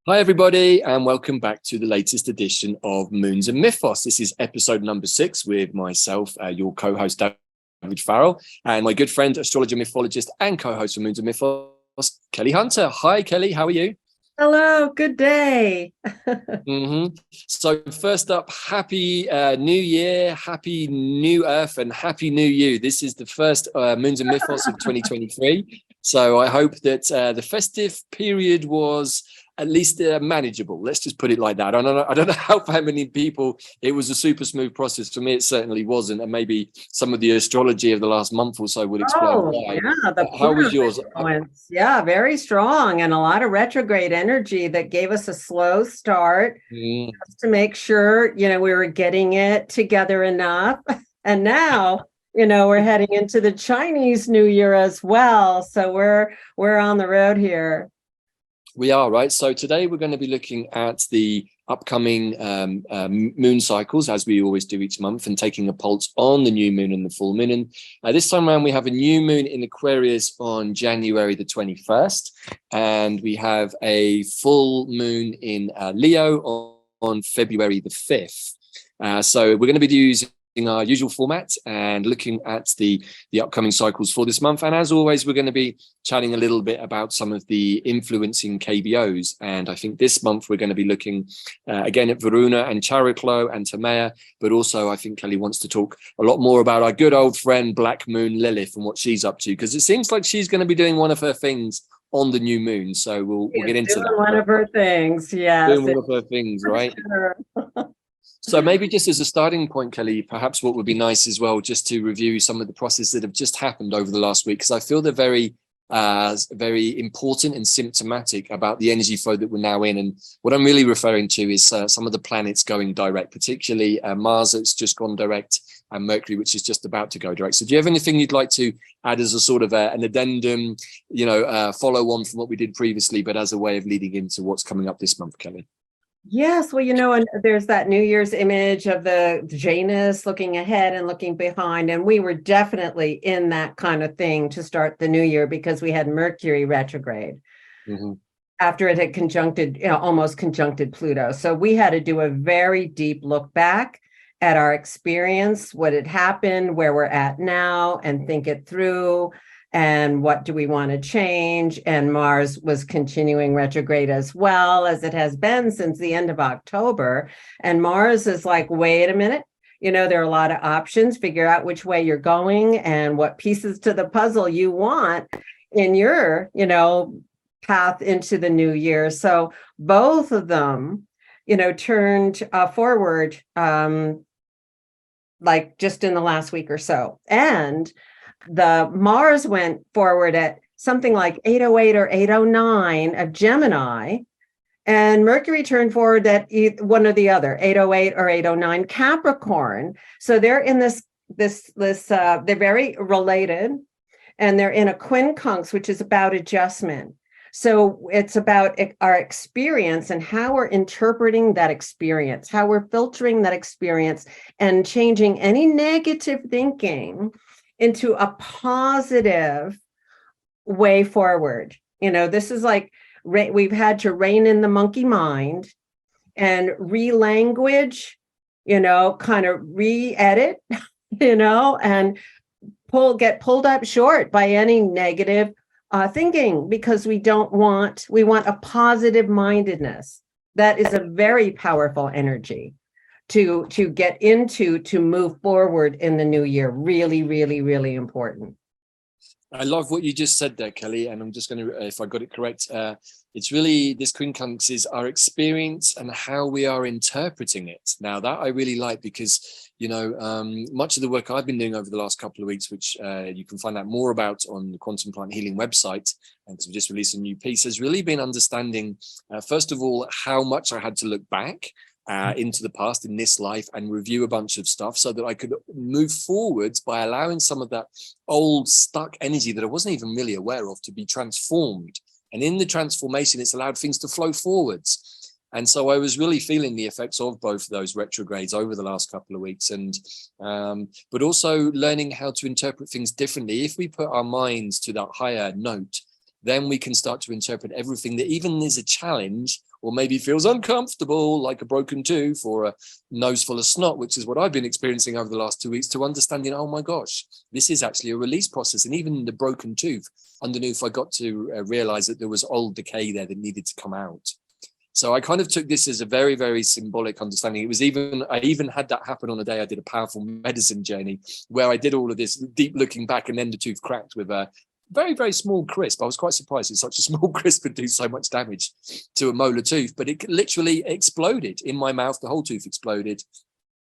Hi, everybody, and welcome back to the latest edition of Moons and Mythos. This is episode number 6 with myself, your co-host, Davyd Farrell, and my good friend, astrologer, mythologist, and co-host of Moons and Mythos, Kelley Hunter. Hi, Kelley. How are you? Hello, good day. So first up, happy new year, happy new earth, and happy new you. This is the first Moons and Mythos of 2023. So I hope that the festive period was at least manageable. Let's just put it like that. I don't know how for how many people it was a super smooth process. For me, it certainly wasn't, and maybe some of the astrology of the last month or so would explain why. Yeah, the How was yours? influence. Yeah, very strong, and a lot of retrograde energy that gave us a slow start just to make sure, we were getting it together enough. And now, we're heading into the Chinese New Year as well. So we're on the road here. We are, right? So today we're going to be looking at the upcoming moon cycles, as we always do each month, and taking a pulse on the new moon and the full moon. And this time around, we have a new moon in Aquarius on January the 21st, and we have a full moon in Leo on February the 5th. So we're going to be using our usual format and looking at the upcoming cycles for this month. And as always, we're going to be chatting a little bit about some of the influencing KBOs. And I think this month we're going to be looking again at Varuna and Chariklo and Haumea, but also I think Kelley wants to talk a lot more about our good old friend Black Moon Lilith and what she's up to, because it seems like she's going to be doing one of her things on the new moon. So we'll get into that. One of her things, yes. Doing one of her things, right? Sure. So maybe just as a starting point, Kelley, perhaps what would be nice as well, just to review some of the processes that have just happened over the last week, because I feel they're very important and symptomatic about the energy flow that we're now in. And what I'm really referring to is some of the planets going direct, particularly Mars that's just gone direct and Mercury, which is just about to go direct. So do you have anything you'd like to add as a sort of an addendum, follow on from what we did previously, but as a way of leading into what's coming up this month, Kelley? Yes, well, and there's that New Year's image of the Janus looking ahead and looking behind, and we were definitely in that kind of thing to start the new year because we had Mercury retrograde after it had conjuncted, almost conjuncted Pluto. So we had to do a very deep look back at our experience, what had happened, where we're at now, and think it through. And what do we want to change? And Mars was continuing retrograde as well, as it has been since the end of October. And Mars is like, wait a minute, there are a lot of options. Figure out which way you're going and what pieces to the puzzle you want in your, path into the new year. So both of them, turned forward, like just in the last week or so. And the Mars went forward at something like 808 or 809 of Gemini, and Mercury turned forward at one or the other, 808 or 809 Capricorn. So they're in this they're very related, and they're in a quincunx, which is about adjustment. So it's about our experience and how we're interpreting that experience, how we're filtering that experience and changing any negative thinking into a positive way forward. This is like we've had to rein in the monkey mind and re-language, kind of re-edit, and get pulled up short by any negative thinking, because we want a positive mindedness. That is a very powerful energy to get into, to move forward in the new year. Really, really, really important. I love what you just said there, Kelley, and I'm just going to, if I got it correct, it's really, this quincunx is our experience and how we are interpreting it. Now that I really like, because, much of the work I've been doing over the last couple of weeks, which you can find out more about on the Quantum Plant Healing website, because we just released a new piece, has really been understanding, first of all, how much I had to look back into the past in this life and review a bunch of stuff so that I could move forwards by allowing some of that old stuck energy that I wasn't even really aware of to be transformed. And in the transformation, it's allowed things to flow forwards. And so I was really feeling the effects of both of those retrogrades over the last couple of weeks, and but also learning how to interpret things differently. If we put our minds to that higher note, then we can start to interpret everything that even is a challenge or maybe feels uncomfortable, like a broken tooth or a nose full of snot, which is what I've been experiencing over the last 2 weeks, to understanding, oh my gosh, this is actually a release process. And even the broken tooth underneath, I got to realize that there was old decay there that needed to come out. So I kind of took this as a very, very symbolic understanding. I even had that happen on a day I did a powerful medicine journey where I did all of this deep looking back, and then the tooth cracked with a very, very small crisp. I was quite surprised that such a small crisp could do so much damage to a molar tooth, but it literally exploded in my mouth. The whole tooth exploded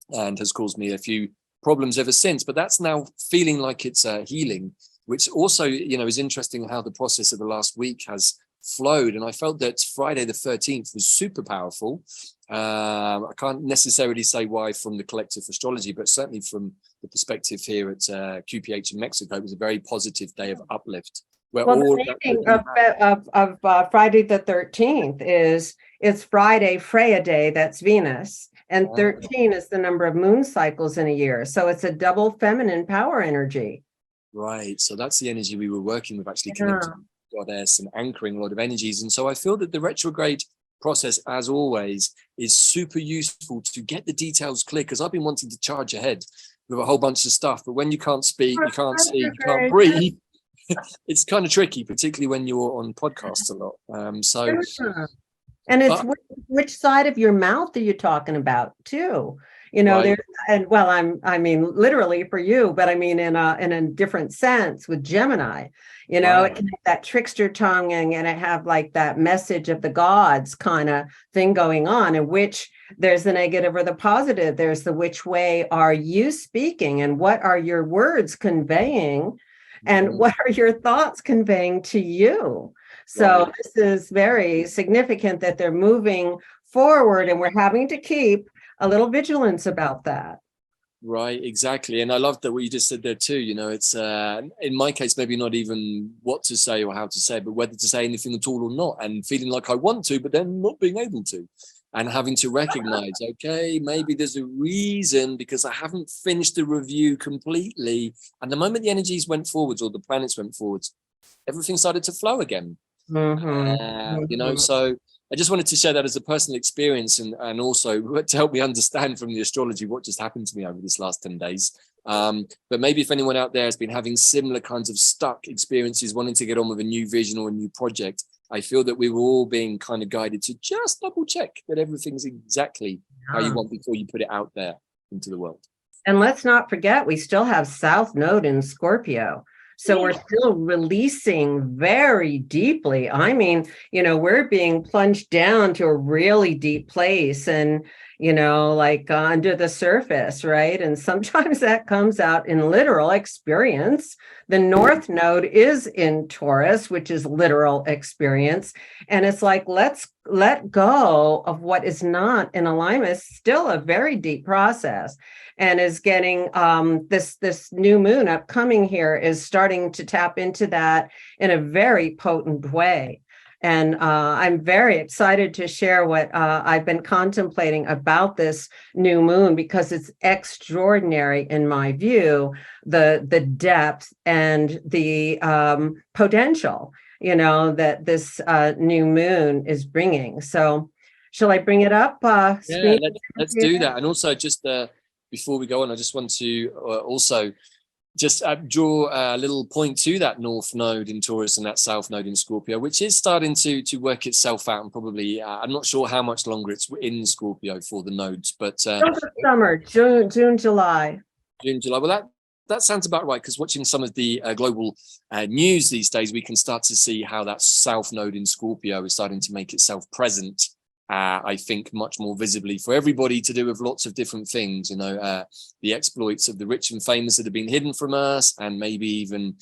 and has caused me a few problems ever since. But that's now feeling like it's healing, which also, is interesting how the process of the last week has flowed. And I felt that Friday the 13th was super powerful. I can't necessarily say why from the collective astrology, but certainly from the perspective here at QPH in Mexico, it was a very positive day of uplift. Where well, all the meaning of Friday the 13th is it's Friday Freya day, that's Venus, and 13 is the number of moon cycles in a year. So it's a double feminine power energy. Right. So that's the energy we were working with, actually connecting goddess and anchoring a lot of energies. And so I feel that the retrograde process, as always, is super useful to get the details clear, because I've been wanting to charge ahead with a whole bunch of stuff, but when you can't speak, you can't see, you can't breathe, it's kind of tricky, particularly when you're on podcasts a lot. And it's which side of your mouth are you talking about too? Right. I mean literally for you, but I mean in a different sense with Gemini. It can have that trickster tongue and it have like that message of the gods kind of thing going on, in which there's the negative or the positive. There's the which way are you speaking, and what are your words conveying, and what are your thoughts conveying to you? So this is very significant that they're moving forward, and we're having to keep a little vigilance about that. Right, exactly. And I love that what you just said there too. It's in my case, maybe not even what to say or how to say, but whether to say anything at all or not, and feeling like I want to, but then not being able to, and having to recognize, okay, maybe there's a reason, because I haven't finished the review completely. And the moment the energies went forwards, or the planets went forwards, everything started to flow again. So I just wanted to share that as a personal experience, and also to help me understand from the astrology what just happened to me over this last 10 days. But maybe if anyone out there has been having similar kinds of stuck experiences, wanting to get on with a new vision or a new project, I feel that we were all being kind of guided to just double check that everything's exactly how you want before you put it out there into the world. And let's not forget, we still have South Node in Scorpio. So we're still releasing very deeply. I mean, we're being plunged down to a really deep place, and, like under the surface, right? And sometimes that comes out in literal experience. The North Node is in Taurus, which is literal experience. And it's like, let's let go of what is not in alignment. It's still a very deep process, and is getting this new moon upcoming here is starting to tap into that in a very potent way. And I'm very excited to share what I've been contemplating about this new moon, because it's extraordinary in my view, the depth and the potential, that this new moon is bringing. So shall I bring it up? Yeah, let's do that. And also just before we go on, I just want to also just draw a little point to that North Node in Taurus and that South Node in Scorpio, which is starting to work itself out. And probably, I'm not sure how much longer it's in Scorpio for the nodes, but summer, June, July. June, July. Well, that sounds about right, because watching some of the global news these days, we can start to see how that South Node in Scorpio is starting to make itself present. I think much more visibly for everybody, to do with lots of different things, the exploits of the rich and famous that have been hidden from us, and maybe even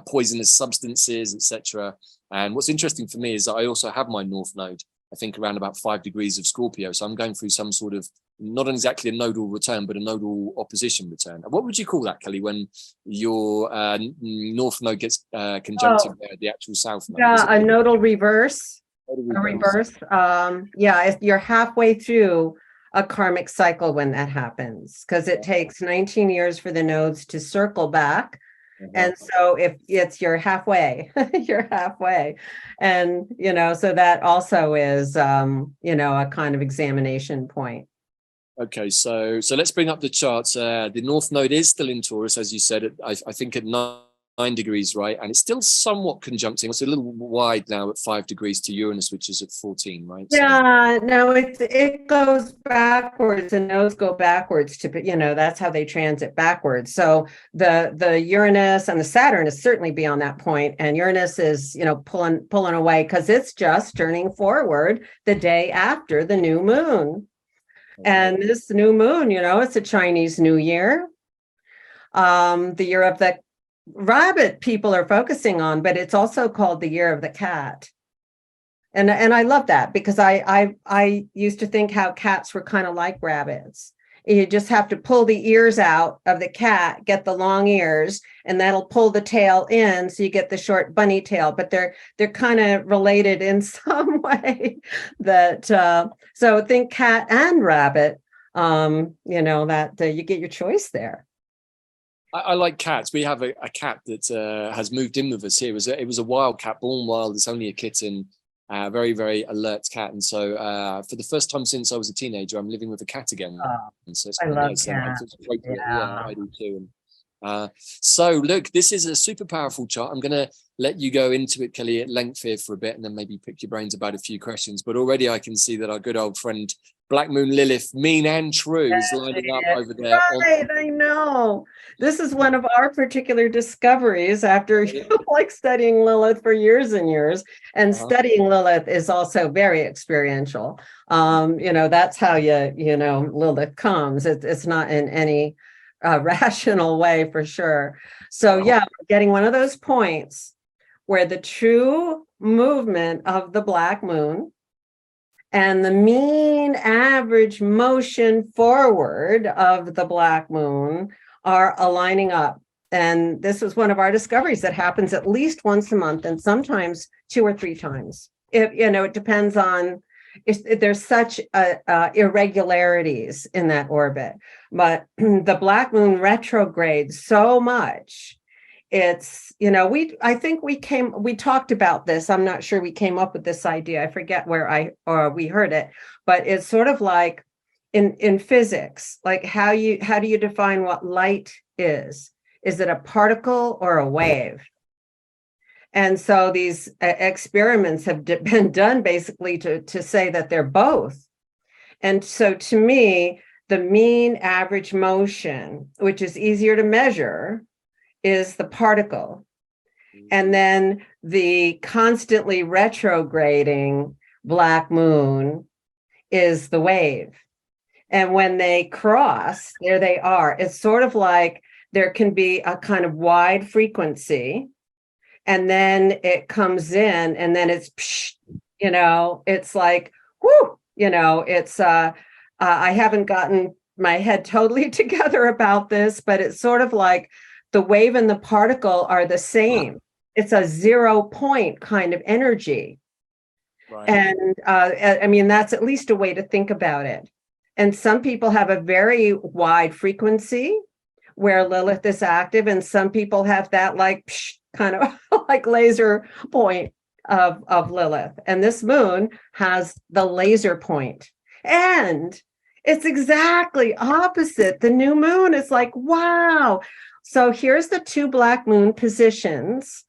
poisonous substances, etc. And what's interesting for me is that I also have my North Node, I think around about 5 degrees of Scorpio. So I'm going through some sort of, not exactly a nodal return, but a nodal opposition return. What would you call that, Kelley, when your North Node gets conjuncted there, the actual South Node? Yeah, a nodal reverse. A reverse. If you're halfway through a karmic cycle when that happens, because it takes 19 years for the nodes to circle back And so if it's you're halfway, you're halfway. And, so that also is, a kind of examination point. Okay, so let's bring up the charts. The North Node is still in Taurus, as you said, I think at 9 degrees, right? And it's still somewhat conjuncting. It's a little wide now at 5 degrees to Uranus, which is at 14, right? Yeah, no, it goes backwards, and those go backwards to, that's how they transit backwards. So the Uranus and the Saturn is certainly beyond that point, and Uranus is, pulling away because it's just turning forward the day after the new moon. And this new moon, it's a Chinese New Year, the year of the rabbit people are focusing on, but it's also called the year of the cat. And I love that, because I used to think how cats were kind of like rabbits. You just have to pull the ears out of the cat, get the long ears, and that'll pull the tail in, so you get the short bunny tail. But they're kind of related in some way. That so think cat and rabbit. That you get your choice there. I like cats. We have a cat that has moved in with us here. It was a wild cat, born wild. It's only a kitten. Very, very alert cat. And so for the first time since I was a teenager, I'm living with a cat again. And so I love cats. Yeah, I do too. So look, this is a super powerful chart. I'm going to let you go into it, Kelley, at length here for a bit, and then maybe pick your brains about a few questions. But already I can see that our good old friend Black Moon Lilith, mean and true, is lining up over there. Right, I know. This is one of our particular discoveries after studying Lilith for years and years. And studying Lilith is also very experiential. That's how Lilith comes. It's not in any rational way, for sure. So we're getting one of those points where the true movement of the Black Moon and the mean average motion forward of the Black Moon are aligning up. And this was one of our discoveries that happens at least once a month, and sometimes 2 or 3 times. It depends on if there's such irregularities in that orbit. But the Black Moon retrogrades so much. It's, I think we talked about this. I'm not sure we came up with this idea. I forget where we heard it, but it's sort of like in physics, like how do you define what light is? Is it a particle or a wave? And so these experiments have been done basically to say that they're both. And so to me, the mean average motion, which is easier to measure, is the particle. And then the constantly retrograding Black Moon is the wave. And when they cross, there they are. It's sort of like there can be a kind of wide frequency, and then it comes in, and then it's, it's like, whoo, it's, I haven't gotten my head totally together about this, but it's sort of like the wave and the particle are the same. It's a 0 point kind of energy. Right. And that's at least a way to think about it. And some people have a very wide frequency where Lilith is active, and some people have that kind of like laser point of Lilith. And this moon has the laser point. And it's exactly opposite the new moon. It's like, wow. So here's the 2 Black Moon positions.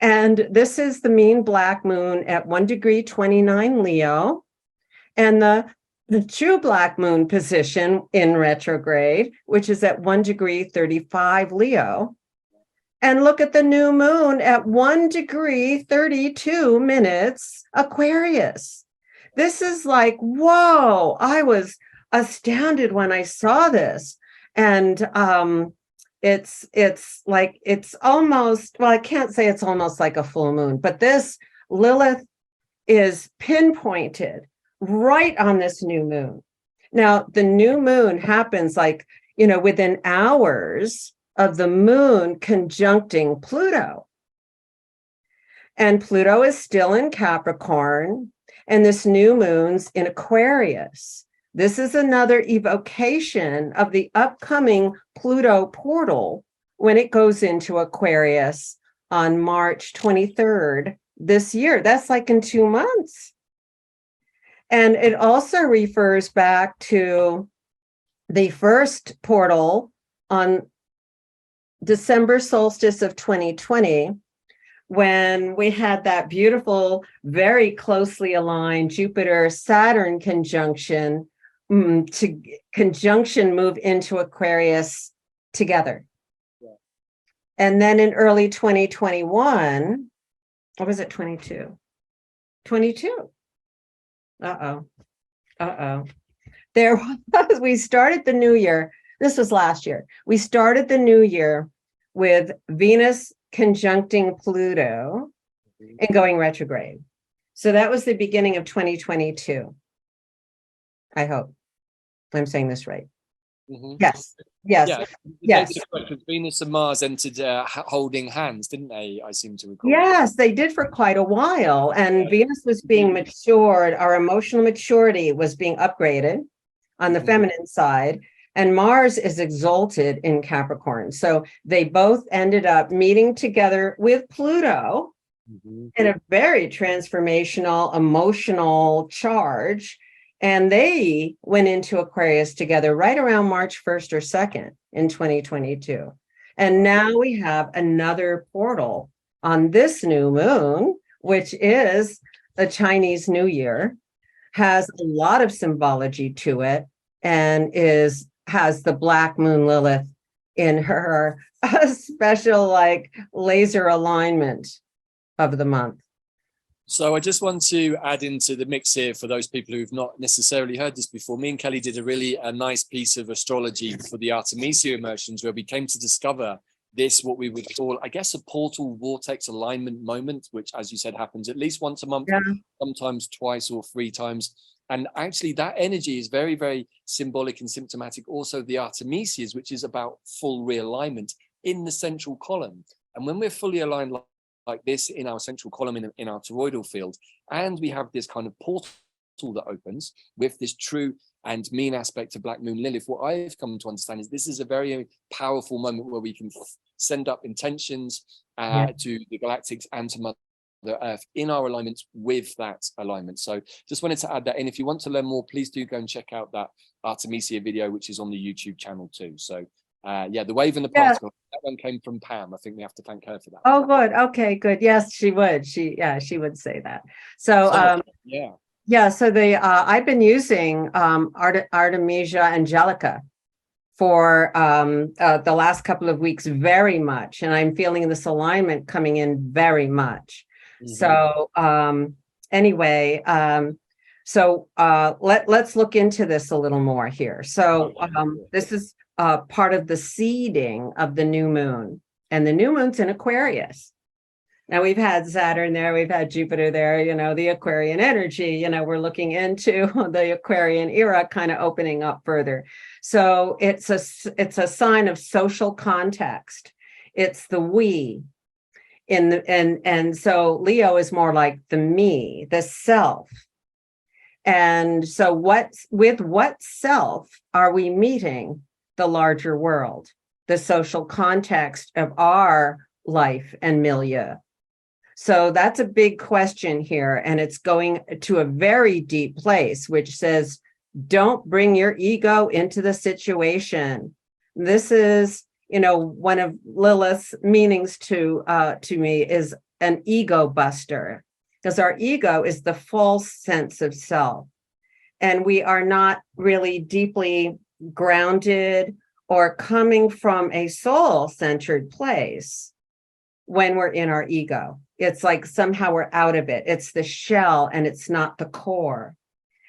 And this is the mean Black Moon at 1 degree 29 Leo. And the true Black Moon position in retrograde, which is at 1 degree 35 Leo. And look at the new moon at 1 degree 32 minutes Aquarius. This is like, whoa, I was astounded when I saw this. And it's like, it's almost, well, I can't say it's almost like a full moon, but this Lilith is pinpointed right on this new moon. Now, the new moon happens within hours of the moon conjuncting Pluto. And Pluto is still in Capricorn, and this new moon's in Aquarius. This is another evocation of the upcoming Pluto portal when it goes into Aquarius on March 23rd this year. That's like in 2 months. And it also refers back to the first portal on December solstice of 2020, when we had that beautiful, very closely aligned Jupiter-Saturn conjunction move into Aquarius together. Yeah. And then in early 2021, or was it 22? 22. There was, we started the new year. This was last year. We started the new year with Venus conjuncting Pluto and going retrograde. So that was the beginning of 2022. I hope I'm saying this right. Mm-hmm. Yes. Venus and Mars entered holding hands, didn't they? I seem to recall. Yes, they did for quite a while. And Venus was being matured. Our emotional maturity was being upgraded on the feminine side. And Mars is exalted in Capricorn. So they both ended up meeting together with Pluto in a very transformational, emotional charge. And they went into Aquarius together right around March 1st or 2nd in 2022. And now we have another portal on this new moon, which is the Chinese New Year, has a lot of symbology to it, and has the black Moon Lilith in her special like laser alignment of the month. So I just want to add into the mix here for those people who've not necessarily heard this before. Me and Kelley did a nice piece of astrology for the Artemisia immersions, where we came to discover this, what we would call, I guess, a portal vortex alignment moment, which, as you said, happens at least once a month, sometimes twice or 3 times. And actually that energy is very, very symbolic and symptomatic also of the Artemisias, which is about full realignment in the central column. And when we're fully aligned like this in our central column in our toroidal field, and we have this kind of portal that opens with this true and mean aspect to Black Moon Lilith, what I've come to understand is this is a very powerful moment where we can send up intentions to the galactics and to Mother Earth in our alignment with that alignment. So just wanted to add that in. If you want to learn more, please do go and check out that Artemisia video, which is on the YouTube channel too. So the wave and the particle, that one came from Pam. I think we have to thank her for that. Oh, good. Okay, good. Yes, she would. She would say that. So so I've been using Artemisia Angelica for the last couple of weeks very much, and I'm feeling this alignment coming in very much. So anyway, let's look into this a little more here. So this is part of the seeding of the new moon, and the new moon's in Aquarius. Now we've had Saturn there, we've had Jupiter there, the Aquarian energy, we're looking into the Aquarian era kind of opening up further. So it's a sign of social context. It's the we. And so Leo is more like the me, the self. And so what self are we meeting the larger world, the social context of our life and milieu? So that's a big question here. And it's going to a very deep place, which says, don't bring your ego into the situation. This is, one of Lilith's meanings to me is an ego buster, because our ego is the false sense of self. And we are not really deeply grounded or coming from a soul-centered place when we're in our ego. It's like somehow we're out of it. It's the shell and it's not the core.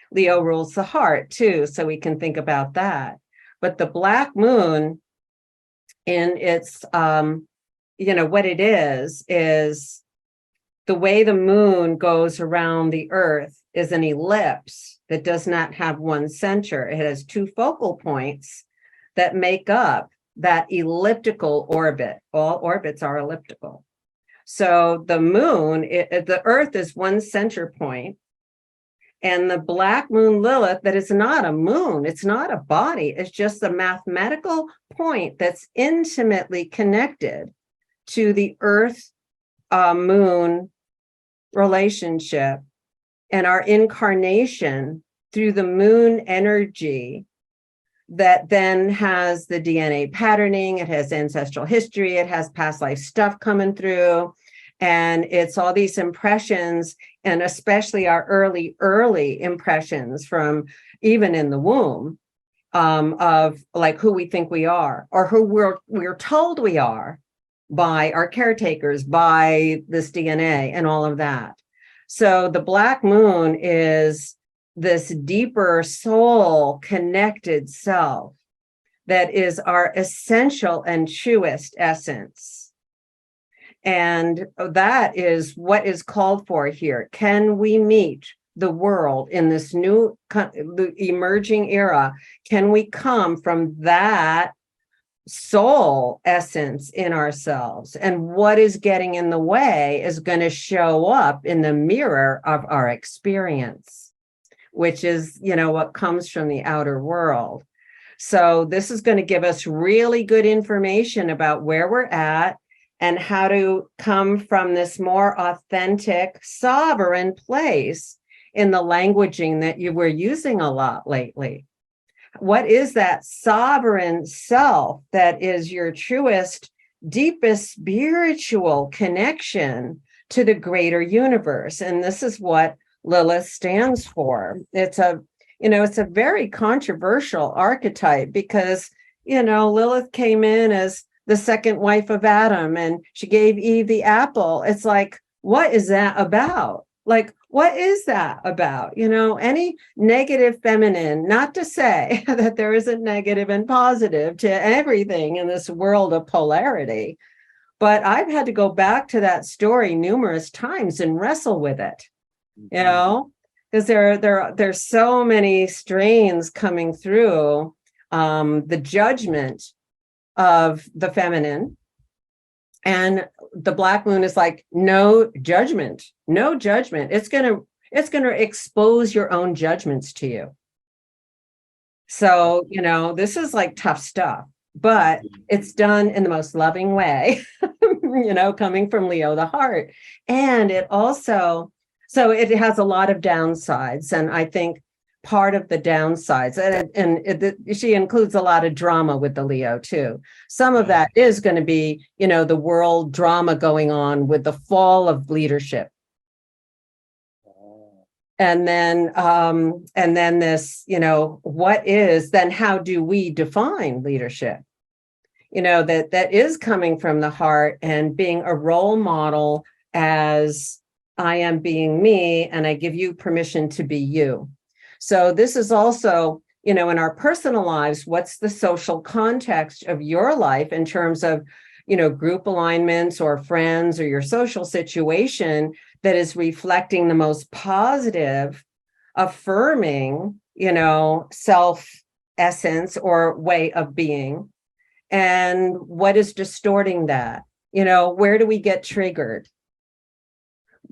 Leo rules the heart too, so we can think about that. But the black moon in its, what it is the way the moon goes around the earth is an ellipse that does not have one center. It has 2 focal points that make up that elliptical orbit. All orbits are elliptical. So the moon, the earth is one center point, And the black moon Lilith, that is not a moon, it's not a body, it's just a mathematical point that's intimately connected to the Earth moon relationship and our incarnation through the moon energy that then has the DNA patterning, it has ancestral history, it has past life stuff coming through, and it's all these impressions, and especially our early impressions from even in the womb, of like who we think we are, or who we're told we are by our caretakers, by this DNA and all of that. So the black moon is this deeper soul connected self that is our essential and truest essence. And that is what is called for here. Can we meet the world in this new emerging era? Can we come from that soul essence in ourselves? And what is getting in the way is going to show up in the mirror of our experience, which is, what comes from the outer world. So this is going to give us really good information about where we're at and how to come from this more authentic, sovereign place in the languaging that you were using a lot lately. What is that sovereign self that is your truest, deepest spiritual connection to the greater universe? And this is what Lilith stands for. It's a very controversial archetype because, Lilith came in as the second wife of Adam and she gave Eve the apple. It's like, what is that about? Like, what is that about? Any negative feminine, not to say that there isn't negative and positive to everything in this world of polarity, but I've had to go back to that story numerous times and wrestle with it, because there's so many strains coming through the judgment of the feminine. And the black moon is like, no judgment. It's going to expose your own judgments to you. So, this is like tough stuff, but it's done in the most loving way, coming from Leo, the heart. And it also, so it has a lot of downsides. And I think part of the downsides, she includes a lot of drama with the Leo too. Some of that is going to be, the world drama going on with the fall of leadership. And then this, how do we define leadership? That is coming from the heart and being a role model as I am being me, and I give you permission to be you. So this is also, in our personal lives, what's the social context of your life in terms of, group alignments or friends or your social situation that is reflecting the most positive, affirming, self essence or way of being. And what is distorting that? Where do we get triggered?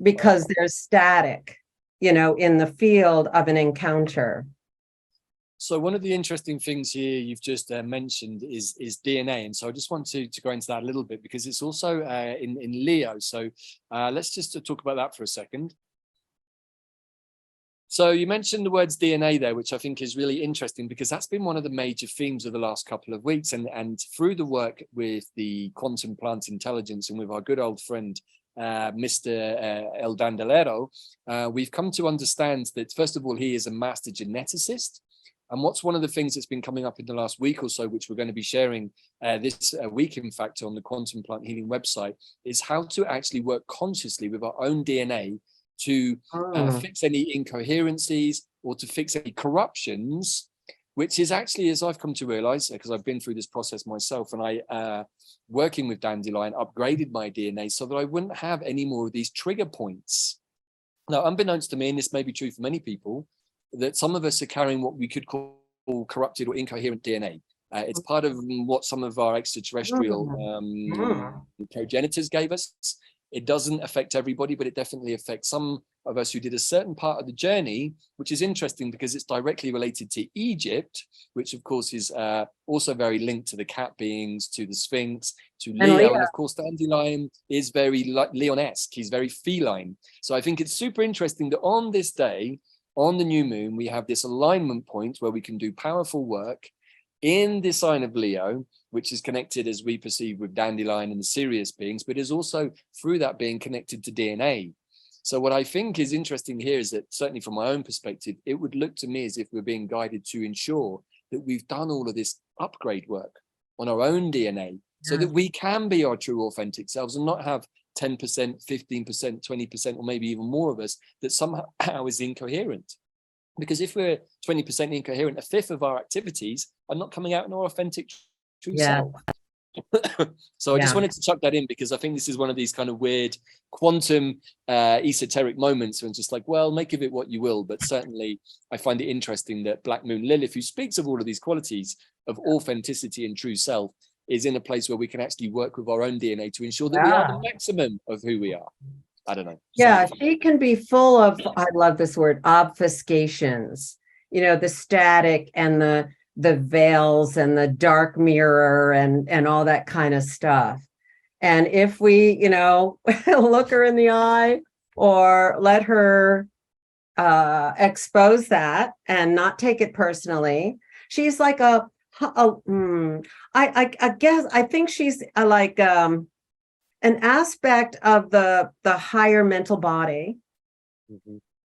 Because there's static, in the field of an encounter. So one of the interesting things here you've just mentioned is DNA. And so I just want to go into that a little bit because it's also in Leo. So let's just talk about that for a second. So you mentioned the words DNA there, which I think is really interesting because that's been one of the major themes of the last couple of weeks. And through the work with the quantum plant intelligence and with our good old friend, Mr. El Dandolero, we've come to understand that, first of all, he is a master geneticist. And what's one of the things that's been coming up in the last week or so, which we're going to be sharing this week, in fact, on the Quantum Plant Healing website, is how to actually work consciously with our own DNA to fix any incoherencies or to fix any corruptions, which is actually, as I've come to realize, because I've been through this process myself, and I, working with Dandelion, upgraded my DNA so that I wouldn't have any more of these trigger points. Now, unbeknownst to me, and this may be true for many people, that some of us are carrying what we could call corrupted or incoherent DNA. It's part of what some of our extraterrestrial progenitors gave us. It doesn't affect everybody, but it definitely affects some of us who did a certain part of the journey, which is interesting because it's directly related to Egypt, which of course is also very linked to the cat beings, to the Sphinx, to Leo. And of course, Dandelion is very Leon-esque. He's very feline. So I think it's super interesting that on this day, on the new moon, we have this alignment point where we can do powerful work in the sign of Leo, which is connected, as we perceive, with Dandelion and the Sirius beings, but is also through that being connected to DNA. So what I think is interesting here is that, certainly from my own perspective, it would look to me as if we're being guided to ensure that we've done all of this upgrade work on our own DNA so that we can be our true authentic selves and not have 10%, 15%, 20%, or maybe even more of us that somehow is incoherent. Because if we're 20% incoherent, a fifth of our activities are not coming out in our authentic true self. So I just wanted to chuck that in because I think this is one of these kind of weird quantum esoteric moments when it's just like, well, make of it what you will. But certainly I find it interesting that Black Moon Lilith, who speaks of all of these qualities of authenticity and true self, is in a place where we can actually work with our own DNA to ensure that we are the maximum of who we are. I don't know. Yeah, she can be full of, I love this word, obfuscations, you know, the static and the veils and the dark mirror and all that kind of stuff. And if we, you know, look her in the eye or let her expose that and not take it personally, she's like I guess I think she's like an aspect of the higher mental body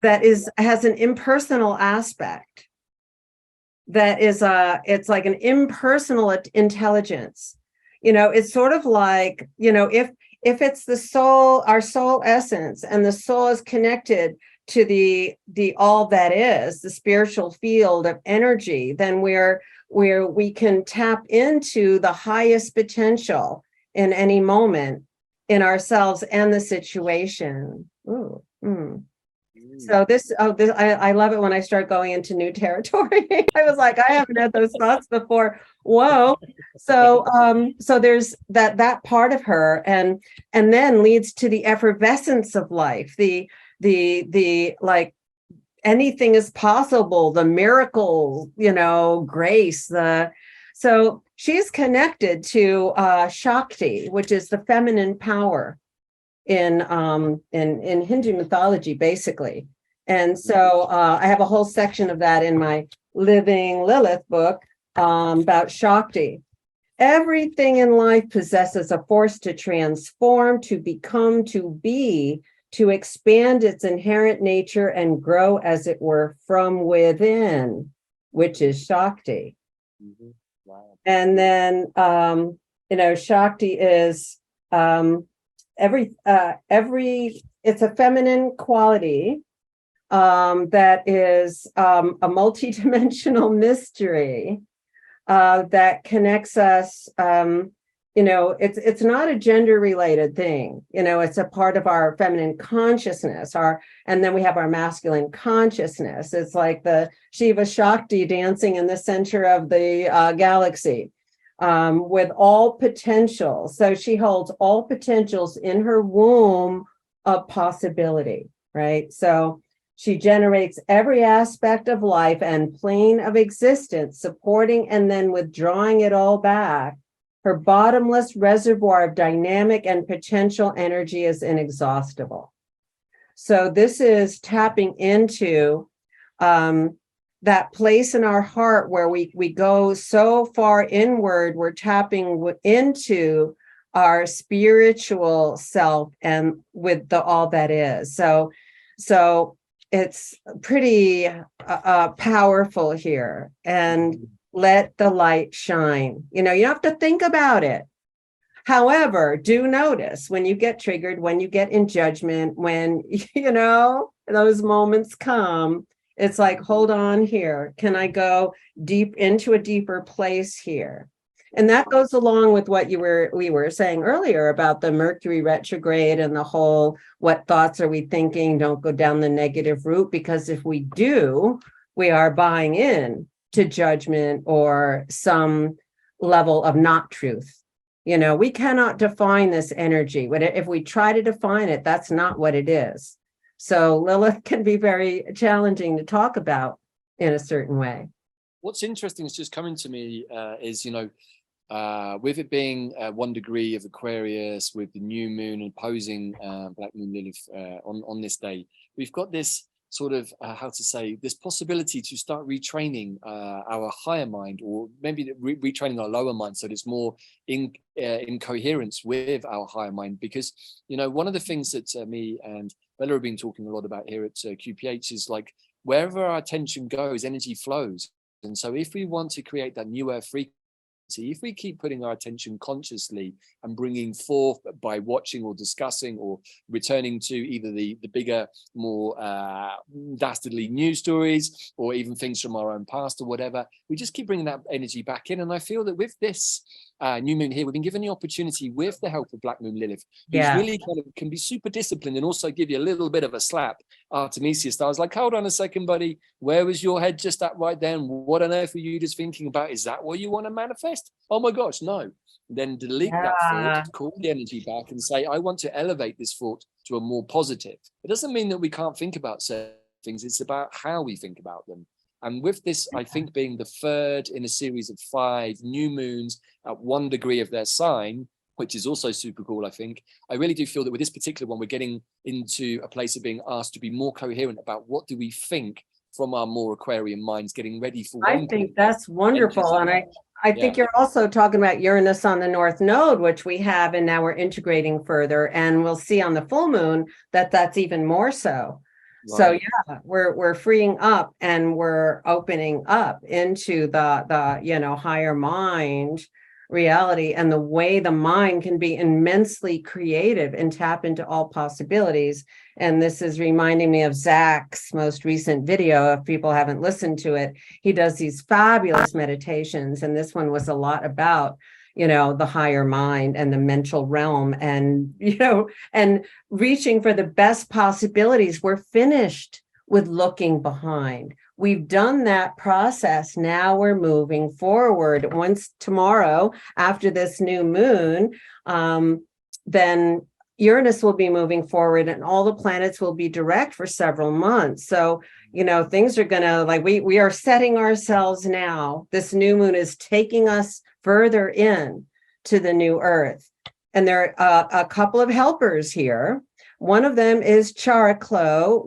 that has an impersonal aspect. That is it's like an impersonal intelligence. You know, it's sort of like, you know, if it's the soul, our soul essence, and the soul is connected to the all that is, the spiritual field of energy, then we can tap into the highest potential in any moment in ourselves and the situation. Ooh. So I love it when I start going into new territory. I was like, I haven't had those thoughts before. Whoa. So there's that part of her, and then leads to the effervescence of life, the like anything is possible, the miracle, you know, grace, so she's connected to Shakti, which is the feminine power in Hindu mythology, basically. And so I have a whole section of that in my Living Lilith book about Shakti. Everything in life possesses a force to transform, to become, to be, to expand its inherent nature and grow, as it were, from within, which is Shakti. Wow. And then, you know, Shakti is it's a feminine quality that is a multidimensional mystery that connects us. You know, it's not a gender related thing. You know, it's a part of our feminine consciousness, and then we have our masculine consciousness. It's like the Shiva Shakti dancing in the center of the galaxy. With all potential. So she holds all potentials in her womb of possibility, right? So she generates every aspect of life and plane of existence, supporting and then withdrawing it all back. Her bottomless reservoir of dynamic and potential energy is inexhaustible. So this is tapping into that place in our heart where we go so far inward, we're tapping into our spiritual self and with the all that is. So it's pretty powerful here. And let the light shine. You know, you don't have to think about it. However, do notice when you get triggered, when you get in judgment, when, you know, those moments come, it's like, hold on here. Can I go deep into a deeper place here? And that goes along with what we were saying earlier about the Mercury retrograde and the whole, what thoughts are we thinking? Don't go down the negative route, because if we do, we are buying in to judgment or some level of not truth, You know, we cannot define this energy. If we try to define it, that's not what it is. So Lilith can be very challenging to talk about in a certain way. What's interesting is just coming to me is, with it being 1 degree of Aquarius, with the new moon opposing Black Moon Lilith on this day, we've got this sort of this possibility to start retraining our higher mind, or maybe retraining our lower mind, so that it's more in coherence with our higher mind. Because one of the things that me and Bella have been talking a lot about here at QPH is, like, wherever our attention goes, energy flows. And so if we want to create that new earth frequency, if we keep putting our attention consciously and bringing forth by watching or discussing or returning to either the bigger, more dastardly news stories, or even things from our own past or whatever, we just keep bringing that energy back in. And I feel that with this new moon here, we've been given the opportunity, with the help of Black Moon Lilith, who's really kind of can be super disciplined and also give you a little bit of a slap, Artemisia style. I was like, hold on a second, buddy, where was your head just at right then? What on earth were you just thinking about? Is that what you want to manifest? Oh my gosh, no. Then delete that thought, call the energy back and say, I want to elevate this thought to a more positive. It doesn't mean that we can't think about certain things. It's about how we think about them. And with this, I think, being the third in a series of 5 new moons at 1 degree of their sign, which is also super cool, I think, I really do feel that with this particular one, we're getting into a place of being asked to be more coherent about what do we think from our more Aquarian minds, getting ready for. I think that's wonderful. And I think you're also talking about Uranus on the North Node, which we have, and now we're integrating further. And we'll see on the full moon that that's even more so. Right. So yeah, we're freeing up and we're opening up into the higher mind reality, and the way the mind can be immensely creative and tap into all possibilities. And this is reminding me of Zach's most recent video. If people haven't listened to it, he does these fabulous meditations, and this one was a lot about the higher mind and the mental realm, and and reaching for the best possibilities. We're finished with looking behind. We've done that process. Now we're moving forward. Once tomorrow, after this new moon, then Uranus will be moving forward, and all the planets will be direct for several months. So, things are gonna, like, we are setting ourselves now. This new moon is taking us further in to the new earth. And there are a couple of helpers here. One of them is Chariklo,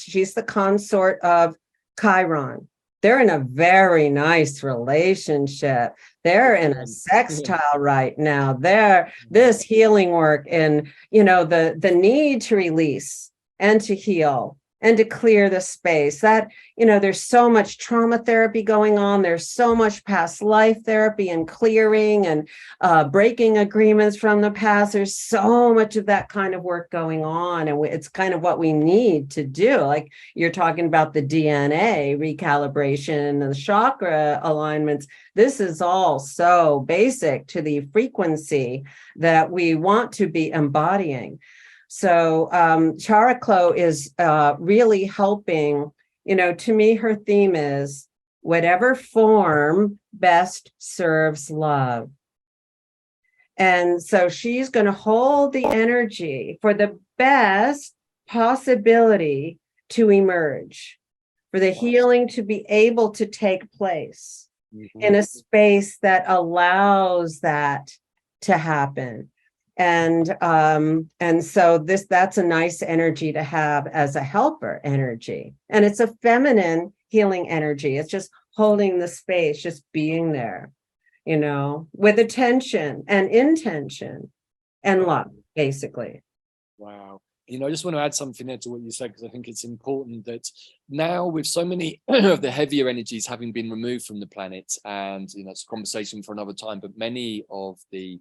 she's the consort of Chiron. They're in a very nice relationship. They're in a sextile right now. This healing work and, the need to release and to heal and to clear the space. That, there's so much trauma therapy going on. There's so much past life therapy and clearing and breaking agreements from the past. There's so much of that kind of work going on. And it's kind of what we need to do. Like you're talking about the DNA recalibration and the chakra alignments. This is all so basic to the frequency that we want to be embodying. So Chariklo is really helping, to me, her theme is whatever form best serves love. And so she's going to hold the energy for the best possibility to emerge, for the healing to be able to take place in a space that allows that to happen. And so that's a nice energy to have as a helper energy. And it's a feminine healing energy. It's just holding the space, just being there, with attention and intention and love, basically. Wow. I just want to add something there to what you said, because I think it's important that now, with so many of the heavier energies having been removed from the planet, and it's a conversation for another time, but many of the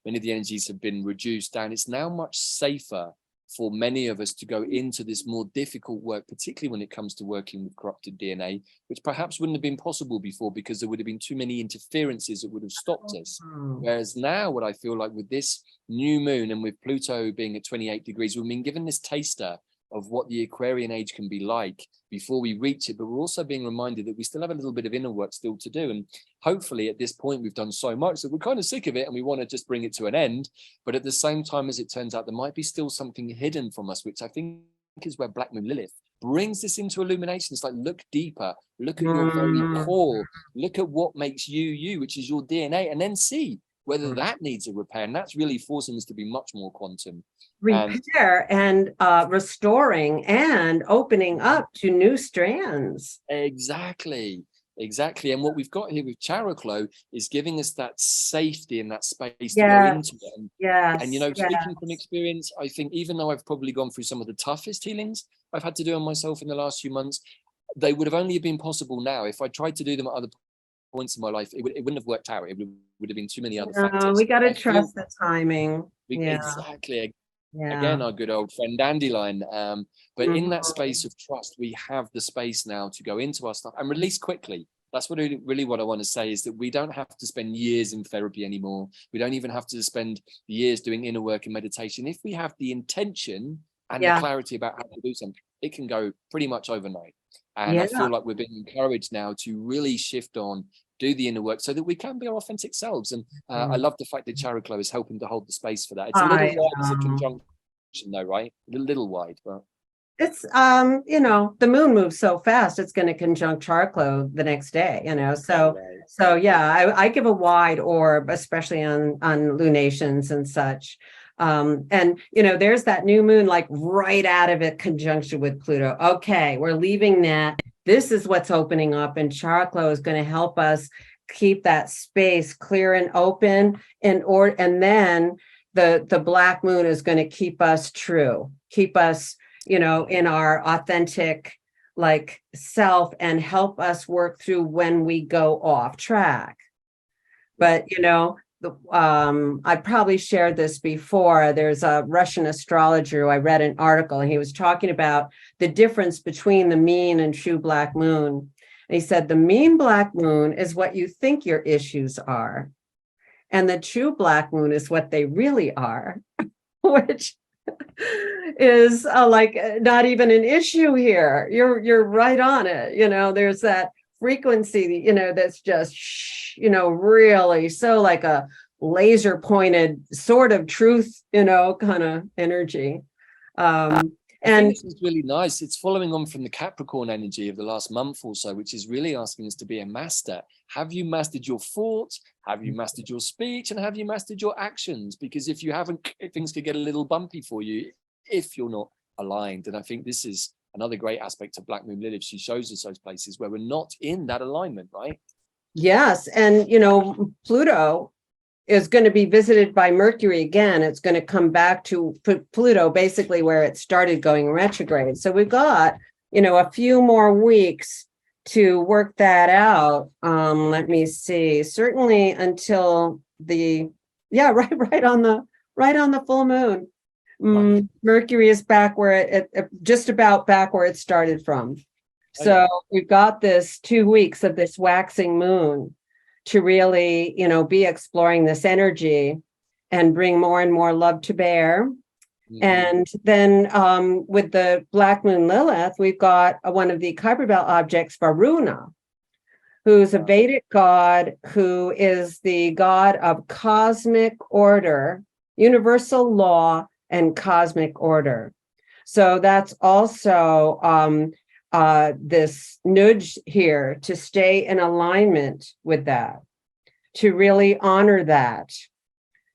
energies have been reduced down. It's now much safer for many of us to go into this more difficult work, particularly when it comes to working with corrupted DNA, which perhaps wouldn't have been possible before because there would have been too many interferences that would have stopped us. Whereas now, what I feel like with this new moon and with Pluto being at 28 degrees, we've been given this taster of what the Aquarian age can be like before we reach it, but we're also being reminded that we still have a little bit of inner work still to do. And hopefully at this point, we've done so much that we're kind of sick of it and we want to just bring it to an end. But at the same time, as it turns out, there might be still something hidden from us, which I think is where Black Moon Lilith brings this into illumination. It's like, look deeper, look at your very core, look at what makes you, you, which is your DNA, and then see whether that needs a repair. And that's really forcing us to be much more quantum. Repair and restoring and opening up to new strands. Exactly. And what we've got here with Characlo is giving us that safety and that space to go into it. And you know, speaking from experience, I think even though I've probably gone through some of the toughest healings I've had to do on myself in the last few months, they would have only been possible now. If I tried to do them at other points in my life, it wouldn't have worked out. It would have been too many other factors. We got to trust the timing. Exactly. Again, our good old friend Dandelion. But in that space of trust, we have the space now to go into our stuff and release quickly. That's what really what I want to say, is that we don't have to spend years in therapy anymore. We don't even have to spend years doing inner work and meditation. If we have the intention and the clarity about how to do something, it can go pretty much overnight. And I feel like we're being encouraged now to really shift on, do the inner work so that we can be our authentic selves. And I love the fact that Characlo is helping to hold the space for that. It's a little wide as a conjunction though, right? A little wide, but it's you know, the moon moves so fast, it's going to conjunct Characlo the next day, you know. So yeah, I give a wide orb, especially on lunations and such. And you know, there's that new moon like right out of it, conjunction with Pluto. Okay, we're leaving that. This is what's opening up, and Characlo is going to help us keep that space clear and open. And then the Black Moon is going to keep us true, keep us, you know, in our authentic like self, and help us work through when we go off track. But you know, I probably shared this before. There's a Russian astrologer who I read an article, and he was talking about the difference between the mean and true Black Moon. And he said the mean Black Moon is what you think your issues are, and the true Black Moon is what they really are, which is like not even an issue here. You're right on it. You know, there's that frequency, you know, that's just, you know, really so like a laser pointed sort of truth, you know, kind of energy. And this is really nice. It's following on from the Capricorn energy of the last month or so, which is really asking us to be a master. Have you mastered your thoughts? Have you mastered your speech? And have you mastered your actions? Because if you haven't, things could get a little bumpy for you if you're not aligned. And I think this is another great aspect of Black Moon Lilith. She shows us those places where we're not in that alignment, right? Yes. And, you know, Pluto is going to be visited by Mercury again. It's going to come back to Pluto, basically where it started going retrograde. So we've got, you know, a few more weeks to work that out. Let me see. Certainly until the, right on the full moon. Mercury is back where it just about back where it started from. So we've got this 2 weeks of this waxing moon to really, you know, be exploring this energy and bring more and more love to bear. And then with the Black Moon Lilith, we've got one of the Kuiper Belt objects, Varuna, who's a Vedic god, who is the god of cosmic order, universal law, and cosmic order. So that's also this nudge here to stay in alignment with that, to really honor that,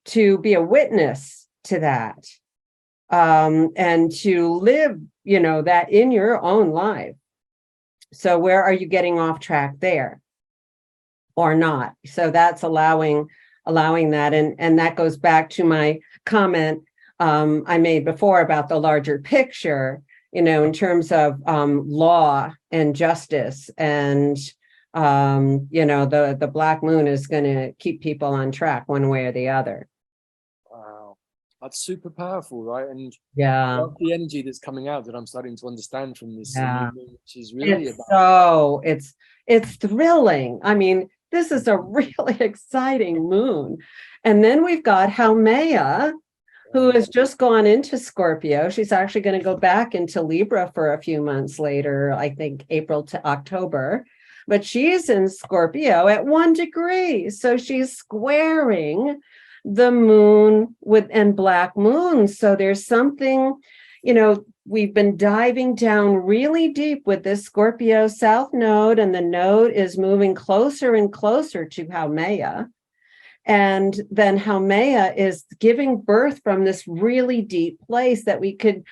to be a witness to that, and to live, you know, that in your own life. So where are you getting off track there or not? So that's allowing that. And that goes back to my comment I made before about the larger picture, you know, in terms of law and justice. And, you know, the Black Moon is going to keep people on track one way or the other. Wow. That's super powerful, right? And the energy that's coming out that I'm starting to understand from this moon, which is really it's thrilling. I mean, this is a really exciting moon. And then we've got Haumea, who has just gone into Scorpio. She's actually going to go back into Libra for a few months later, I think April to October. But she's in Scorpio at 1 degree. So she's squaring the moon and black moon. So there's something, we've been diving down really deep with this Scorpio South node, and the node is moving closer and closer to Haumea. And then Haumea is giving birth from this really deep place that we could,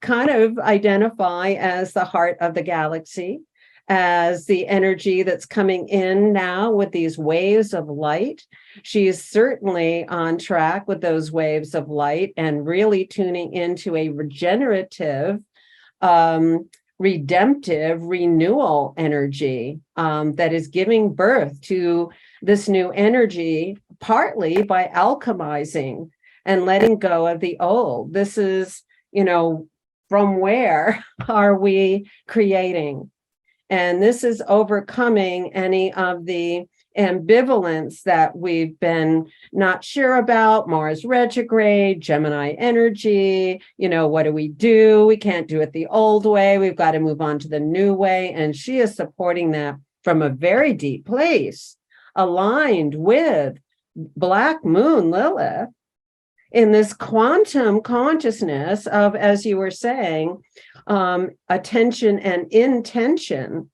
kind of identify as the heart of the galaxy, as the energy that's coming in now with these waves of light. She is certainly on track with those waves of light and really tuning into a regenerative, redemptive renewal energy that is giving birth to this new energy, partly by alchemizing and letting go of the old. This is, from where are we creating? And this is overcoming any of the ambivalence that we've been not sure about. Mars retrograde, Gemini energy, what do? We can't do it the old way. We've got to move on to the new way. And she is supporting that from a very deep place, aligned with Black Moon Lilith in this quantum consciousness of, as you were saying, attention and intention,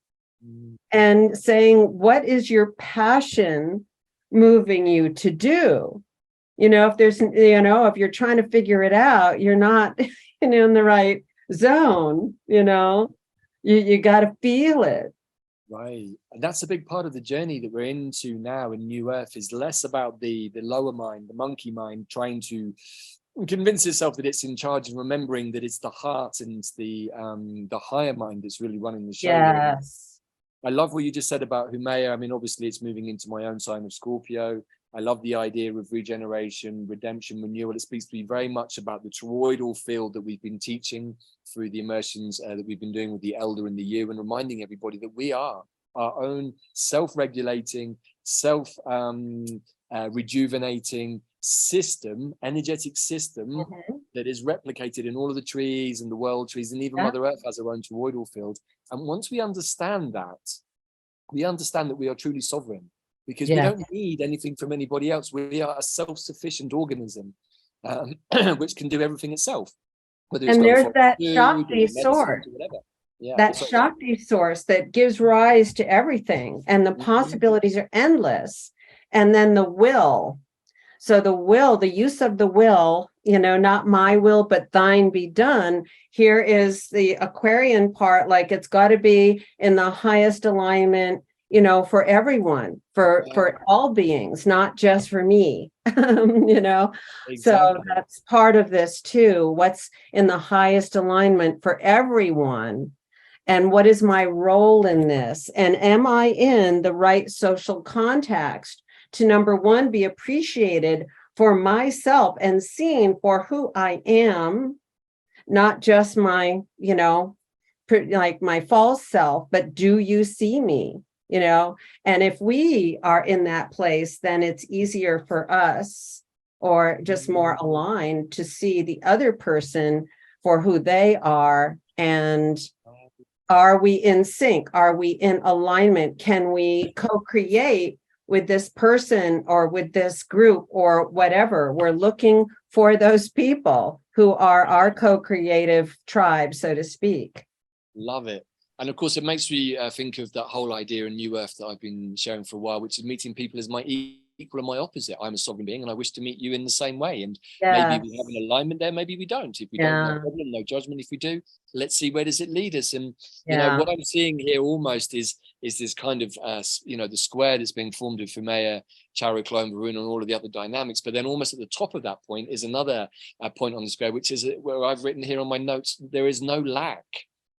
and saying, what is your passion moving you to do? If there's, if you're trying to figure it out, you're not in the right zone, you got to feel it. Right. And that's a big part of the journey that we're into now in New Earth, is less about the lower mind, the monkey mind, trying to convince itself that it's in charge, and remembering that it's the heart and the higher mind that's really running the show. Yes. I love what you just said about Haumea. I mean, obviously it's moving into my own sign of Scorpio. I love the idea of regeneration, redemption, renewal. It speaks to me very much about the toroidal field that we've been teaching through the immersions that we've been doing with the Elder and the You, and reminding everybody that we are our own self-regulating, rejuvenating system, energetic system that is replicated in all of the trees and the world trees, and even Mother Earth has her own toroidal field. And once we understand that we are truly sovereign, because we don't need anything from anybody else. We are a self-sufficient organism, which can do everything itself. And there's that Shakti source, Shakti source that gives rise to everything, and the possibilities are endless. And then the will. So the use of the will, not my will, but thine be done. Here is the Aquarian part, like it's got to be in the highest alignment, for everyone, for all beings, not just for me, Exactly. So that's part of this too. What's in the highest alignment for everyone? And what is my role in this? And am I in the right social context to, number one, be appreciated for myself and seen for who I am, not just my, like my false self, but do you see me? And if we are in that place, then it's easier for us, or just more aligned, to see the other person for who they are. And are we in sync? Are we in alignment? Can we co-create with this person or with this group or whatever? We're looking for those people who are our co-creative tribe, so to speak. Love it. And of course, it makes me think of that whole idea in New Earth that I've been sharing for a while, which is meeting people as my equal and my opposite. I'm a sovereign being and I wish to meet you in the same way. And maybe we have an alignment there, maybe we don't. If we don't, no problem, no judgment. If we do, let's see, where does it lead us? And what I'm seeing here almost is this kind of the square that's being formed with Haumea, Chariklo, and Varun, and all of the other dynamics. But then almost at the top of that point is another point on the square, which is where I've written here on my notes, there is no lack.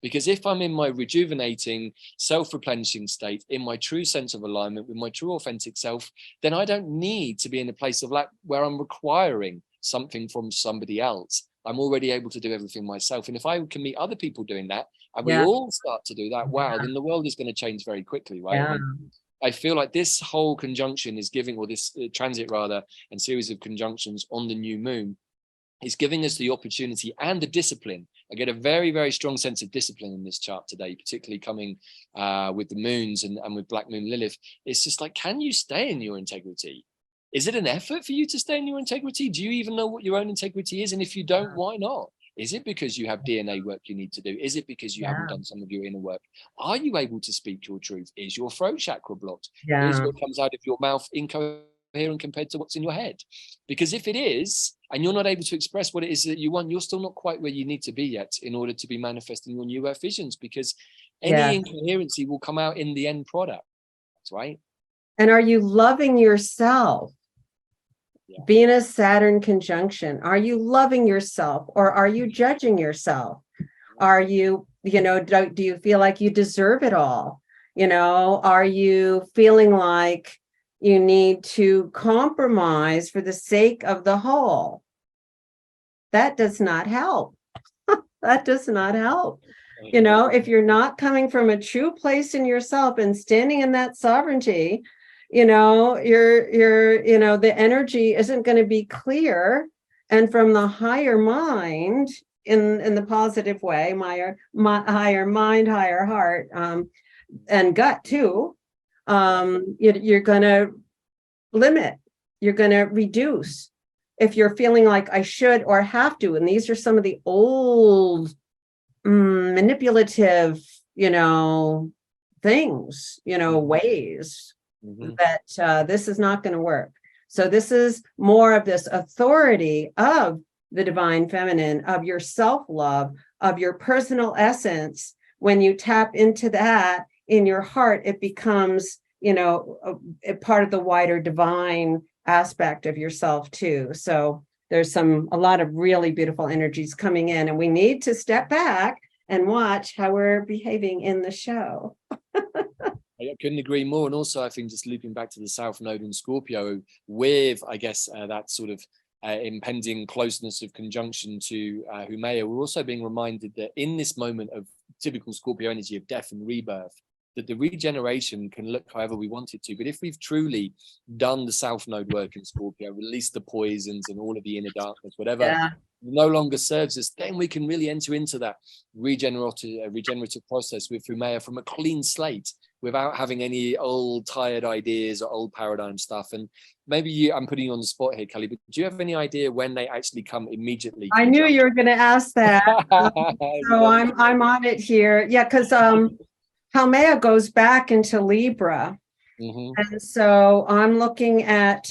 Because if I'm in my rejuvenating, self-replenishing state, in my true sense of alignment with my true authentic self, then I don't need to be in a place of lack where I'm requiring something from somebody else. I'm already able to do everything myself. And if I can meet other people doing that, and we all start to do that, wow, then the world is going to change very quickly, right? Yeah. I feel like this whole conjunction is giving, or this transit rather, and series of conjunctions on the new moon, It's giving us the opportunity and the discipline. I get a very, very strong sense of discipline in this chart today, particularly coming with the moons and with Black Moon Lilith. It's just like, can you stay in your integrity? Is it an effort for you to stay in your integrity? Do you even know what your own integrity is? And if you don't, why not? Is it because you have DNA work you need to do? Is it because you haven't done some of your inner work? Are you able to speak your truth? Is your throat chakra blocked? Is what comes out of your mouth incoherent compared to what's in your head? Because if it is, and you're not able to express what it is that you want, you're still not quite where you need to be yet in order to be manifesting your new earth visions, because any incoherency will come out in the end product, right? And are you loving yourself? Venus Saturn conjunction. Are you loving yourself, or are you judging yourself? Are you, do you feel like you deserve it all? Are you feeling like you need to compromise for the sake of the whole? That does not help. That does not help. If you're not coming from a true place in yourself and standing in that sovereignty, the energy isn't going to be clear. And from the higher mind, in the positive way, my higher mind, higher heart, and gut too, you're going to limit, you're going to reduce. If you're feeling like I should or have to, and these are some of the old manipulative, things, ways that this is not going to work. So this is more of this authority of the divine feminine, of your self-love, of your personal essence. When you tap into that in your heart, it becomes, a part of the wider divine aspect of yourself too. So there's a lot of really beautiful energies coming in, and we need to step back and watch how we're behaving in the show. I couldn't agree more. And also, I think just looping back to the South Node in Scorpio with, I guess, that sort of impending closeness of conjunction to Haumea, we're also being reminded that in this moment of typical Scorpio energy of death and rebirth, that the regeneration can look however we want it to. But if we've truly done the South Node work in Scorpio, released the poisons and all of the inner darkness, whatever no longer serves us, then we can really enter into that regenerative process with Haumea from a clean slate, without having any old tired ideas or old paradigm stuff. And maybe I'm putting you on the spot here, Kelley, but do you have any idea when they actually come immediately? I knew you were going to ask that. So I'm on it here. Yeah, because Haumea goes back into Libra. And so I'm looking at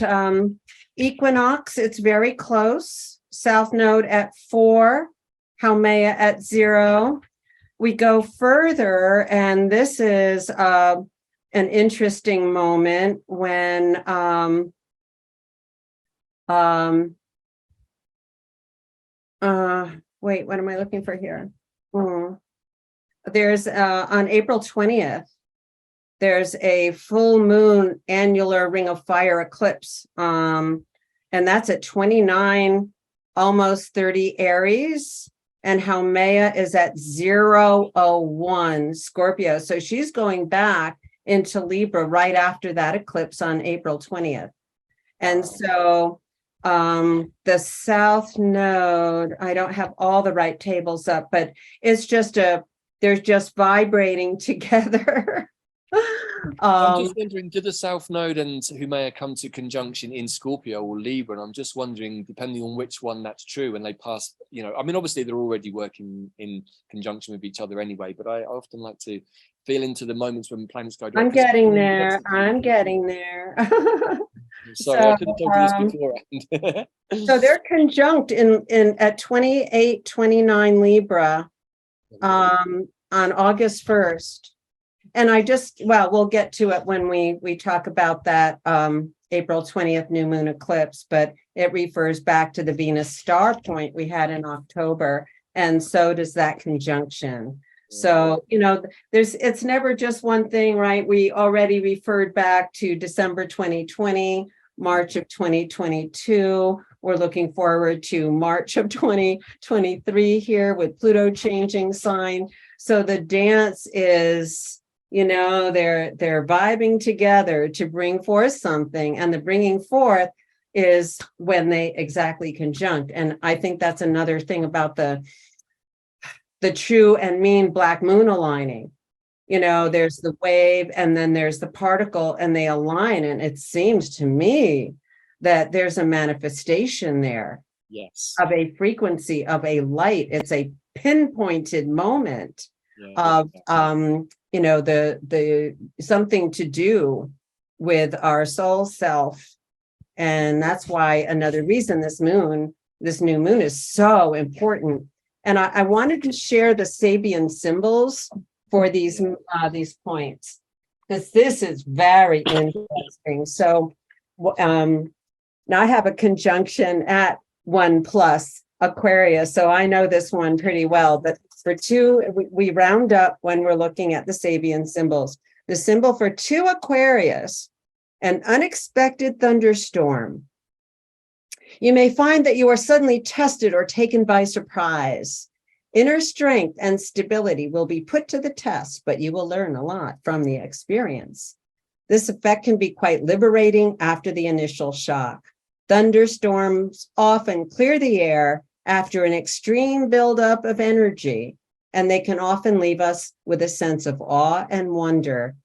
equinox. It's very close. South Node at 4, Haumea at 0. We go further, and this is an interesting moment when wait, what am I looking for here? There's on April 20th, there's a full moon annular ring of fire eclipse, and that's at 29, almost 30 Aries. And Haumea is at 001 Scorpio. So she's going back into Libra right after that eclipse on April 20th. And so the South Node, I don't have all the right tables up, but it's just they're just vibrating together. I'm just wondering, do the South Node and Haumea come to conjunction in Scorpio or Libra? And I'm just wondering, depending on which one that's true, and they pass, I mean, obviously they're already working in conjunction with each other anyway, but I often like to feel into the moments when planets go. I'm getting there. Sorry, I couldn't talk to this beforehand. So they're conjunct in at 28, 29 Libra on August 1st. And we'll get to it when we talk about that April 20th new moon eclipse, but it refers back to the Venus star point we had in October. And so does that conjunction. So, it's never just one thing, right? We already referred back to December 2020, March of 2022. We're looking forward to March of 2023 here with Pluto changing sign. So the dance is, they're vibing together to bring forth something, and the bringing forth is when they exactly conjunct. And I think that's another thing about the true and mean black moon aligning. There's the wave and then there's the particle, and they align. And it seems to me that there's a manifestation there. Yes. Of a frequency, of a light. It's a pinpointed moment of the something to do with our soul self. And that's why another reason this new moon is so important. And I wanted to share the Sabian symbols for these points, because this is very interesting. So now I have a conjunction at 1+ Aquarius, so I know this one pretty well. But for 2, we round up when we're looking at the Sabian symbols. The symbol for 2 Aquarius, an unexpected thunderstorm. You may find that you are suddenly tested or taken by surprise. Inner strength and stability will be put to the test, but you will learn a lot from the experience. This effect can be quite liberating after the initial shock. Thunderstorms often clear the air after an extreme buildup of energy, and they can often leave us with a sense of awe and wonder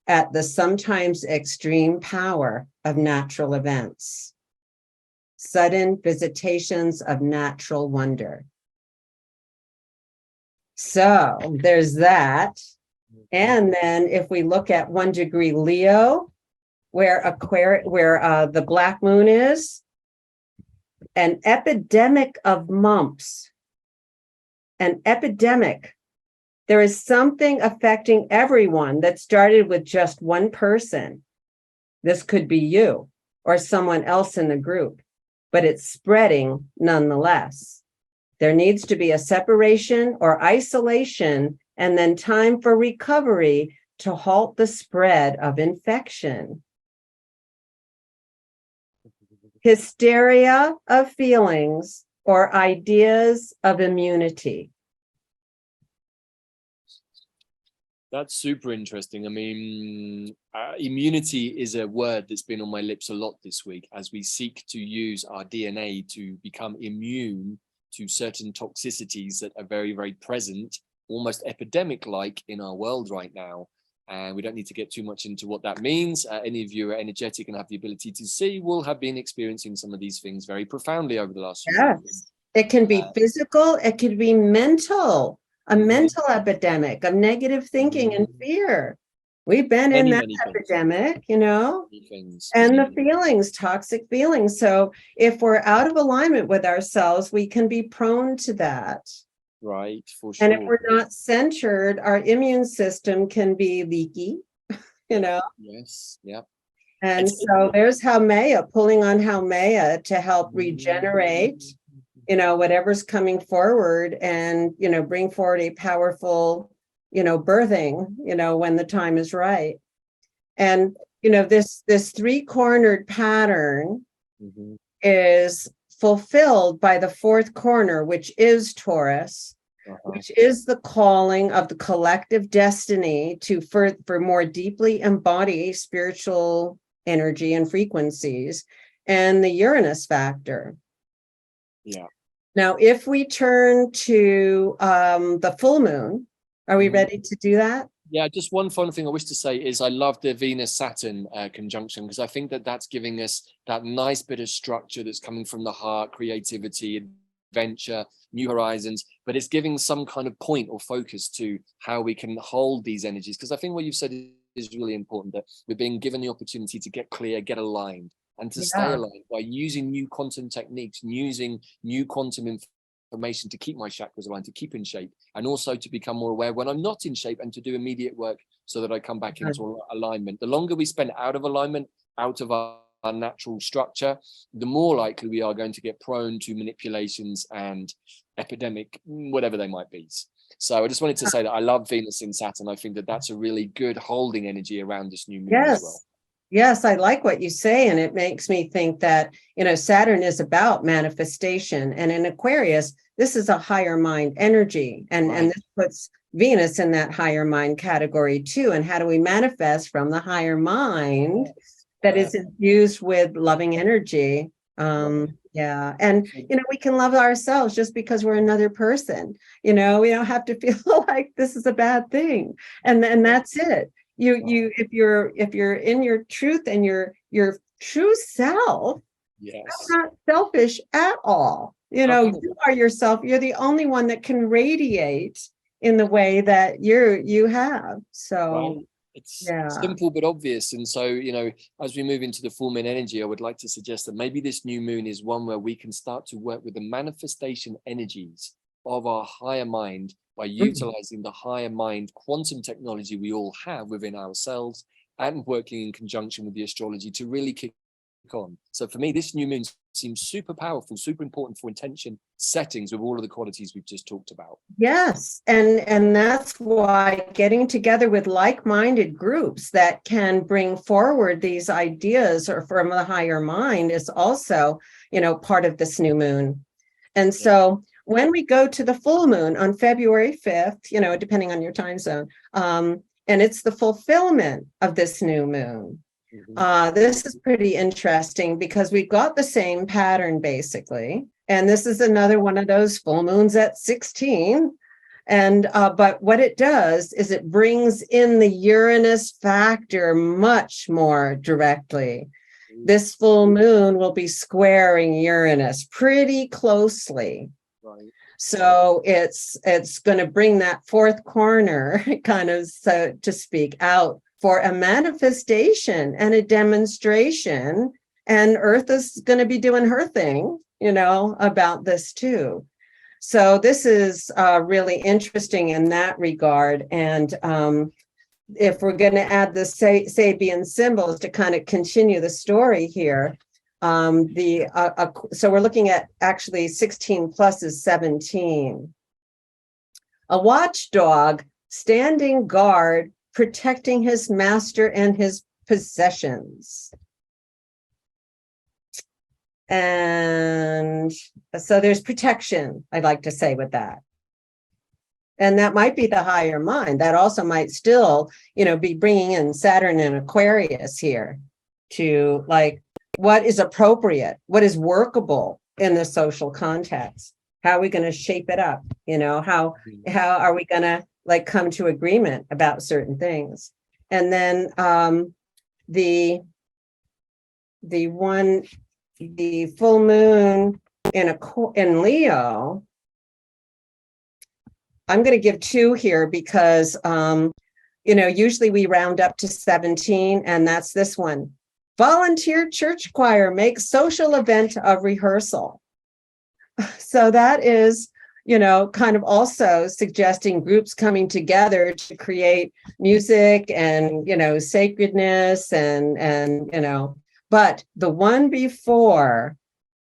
at the sometimes extreme power of natural events. Sudden visitations of natural wonder. So there's that. And then if we look at 1 degree Leo, where the black moon is, an epidemic of mumps. An epidemic. There is something affecting everyone that started with just one person. This could be you or someone else in the group, but it's spreading nonetheless. There needs to be a separation or isolation, and then time for recovery to halt the spread of infection. Hysteria of feelings or ideas of immunity. That's super interesting. I mean, immunity is a word that's been on my lips a lot this week as we seek to use our DNA to become immune to certain toxicities that are very, very present, almost epidemic-like in our world right now. And we don't need to get too much into what that means. Any of you are energetic and have the ability to see will have been experiencing some of these things very profoundly over the last few years. It can be physical, it could be mental, a mental epidemic of negative thinking and fear. We've been in that epidemic, and the feelings, toxic feelings. So if we're out of alignment with ourselves, we can be prone to that. Right, for sure. And if we're not centered, our immune system can be leaky, Yes, yeah. And so there's Haumea, pulling on Haumea to help regenerate, whatever's coming forward and, bring forward a powerful, birthing, when the time is right. And, this 3-cornered pattern is fulfilled by the 4th corner, which is Taurus, which is the calling of the collective destiny to for more deeply embody spiritual energy and frequencies, and the Uranus factor. Yeah. Now, if we turn to the full moon, are we ready to do that? Yeah, just one final thing I wish to say is I love the Venus-Saturn conjunction, because I think that that's giving us that nice bit of structure that's coming from the heart, creativity, adventure, new horizons, but it's giving some kind of point or focus to how we can hold these energies. Because I think what you've said is really important, that we're being given the opportunity to get clear, get aligned, and to stay aligned by using new quantum techniques, using new quantum information to keep my chakras aligned, to keep in shape, and also to become more aware when I'm not in shape and to do immediate work so that I come back into alignment. The longer we spend out of alignment, out of our natural structure, the more likely we are going to get prone to manipulations and epidemic, whatever they might be. So I just wanted to say that I love Venus in Saturn. I think that that's a really good holding energy around this new moon as well. Yes, I like what you say. And it makes me think that, Saturn is about manifestation. And in Aquarius, this is a higher mind energy. And this puts Venus in that higher mind category too. And how do we manifest from the higher mind? that is infused with loving energy. Yeah. And, we can love ourselves just because we're another person. We don't have to feel like this is a bad thing. And that's it. If you're in your truth and your true self, that's not selfish at all. You are yourself. You're the only one that can radiate in the way that you have. So it's simple but obvious. And so, as we move into the full moon energy, I would like to suggest that maybe this new moon is one where we can start to work with the manifestation energies of our higher mind by utilizing the higher mind quantum technology we all have within ourselves, and working in conjunction with the astrology to really kick on. So for me, this new moon seems super powerful, super important for intention settings with all of the qualities we've just talked about. Yes, and that's why getting together with like-minded groups that can bring forward these ideas or from the higher mind is also, part of this new moon. And so when we go to the full moon on February 5th, depending on your time zone, and it's the fulfillment of this new moon. This is pretty interesting because we've got the same pattern basically. And this is another one of those full moons at 16. And but what it does is it brings in the Uranus factor much more directly. This full moon will be squaring Uranus pretty closely. So it's going to bring that fourth corner kind of, so to speak, out for a manifestation and a demonstration. And Earth is going to be doing her thing, about this too. So this is really interesting in that regard. And if we're going to add the Sabian symbols to kind of continue the story here, so we're looking at actually 16 plus is 17. A watchdog standing guard, protecting his master and his possessions. And so there's protection, I'd like to say with that. And that might be the higher mind. That also might still, be bringing in Saturn and Aquarius here to what is appropriate, what is workable in the social context. How are we going to shape it up? How are we going to come to agreement about certain things? And then the full moon in Leo, I'm going to give 2 here because usually we round up to 17, and that's this one. Volunteer church choir makes social event of rehearsal. So that is, kind of also suggesting groups coming together to create music and, sacredness and but the one before,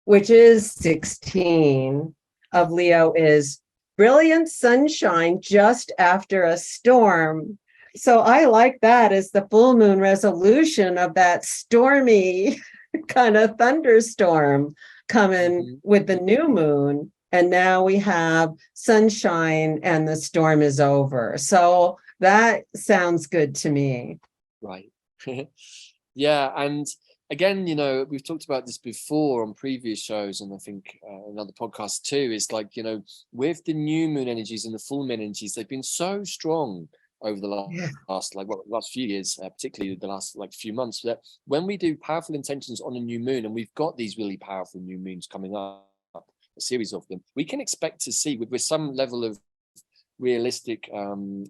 which is 16 of Leo, is brilliant sunshine just after a storm. So I like that as the full moon resolution of that stormy kind of thunderstorm coming with the new moon. And now we have sunshine and the storm is over. So that sounds good to me. Right. Yeah. And again, we've talked about this before on previous shows, and I think another podcast too, is with the new moon energies and the full moon energies, they've been so strong over the last few years, particularly the last few months, that when we do powerful intentions on a new moon, and we've got these really powerful new moons coming up, a series of them, we can expect to see with some level of realistic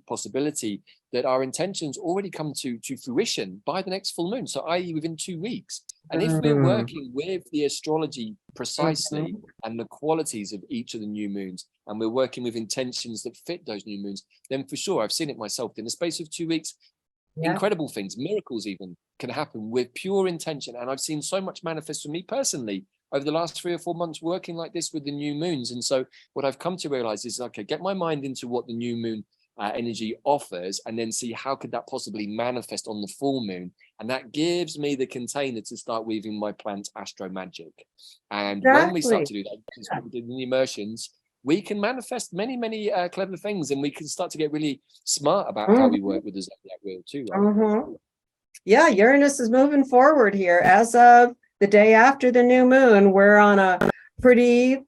possibility that our intentions already come to fruition by the next full moon, so i.e. within 2 weeks. And if we're working with the astrology precisely and the qualities of each of the new moons, and we're working with intentions that fit those new moons, then for sure, I've seen it myself, in the space of 2 weeks, incredible things, miracles even, can happen with pure intention. And I've seen so much manifest for me personally over the last 3 or 4 months working like this with the new moons. And so what I've come to realize is, okay, get my mind into what the new moon energy offers, and then see how could that possibly manifest on the full moon. And that gives me the container to start weaving my plant astro magic. And when we start to do that, because we did the immersions, we can manifest many, many clever things, and we can start to get really smart about how we work with the zodiac wheel too. Right? Yeah, Uranus is moving forward here. As of the day after the new moon, we're on a pretty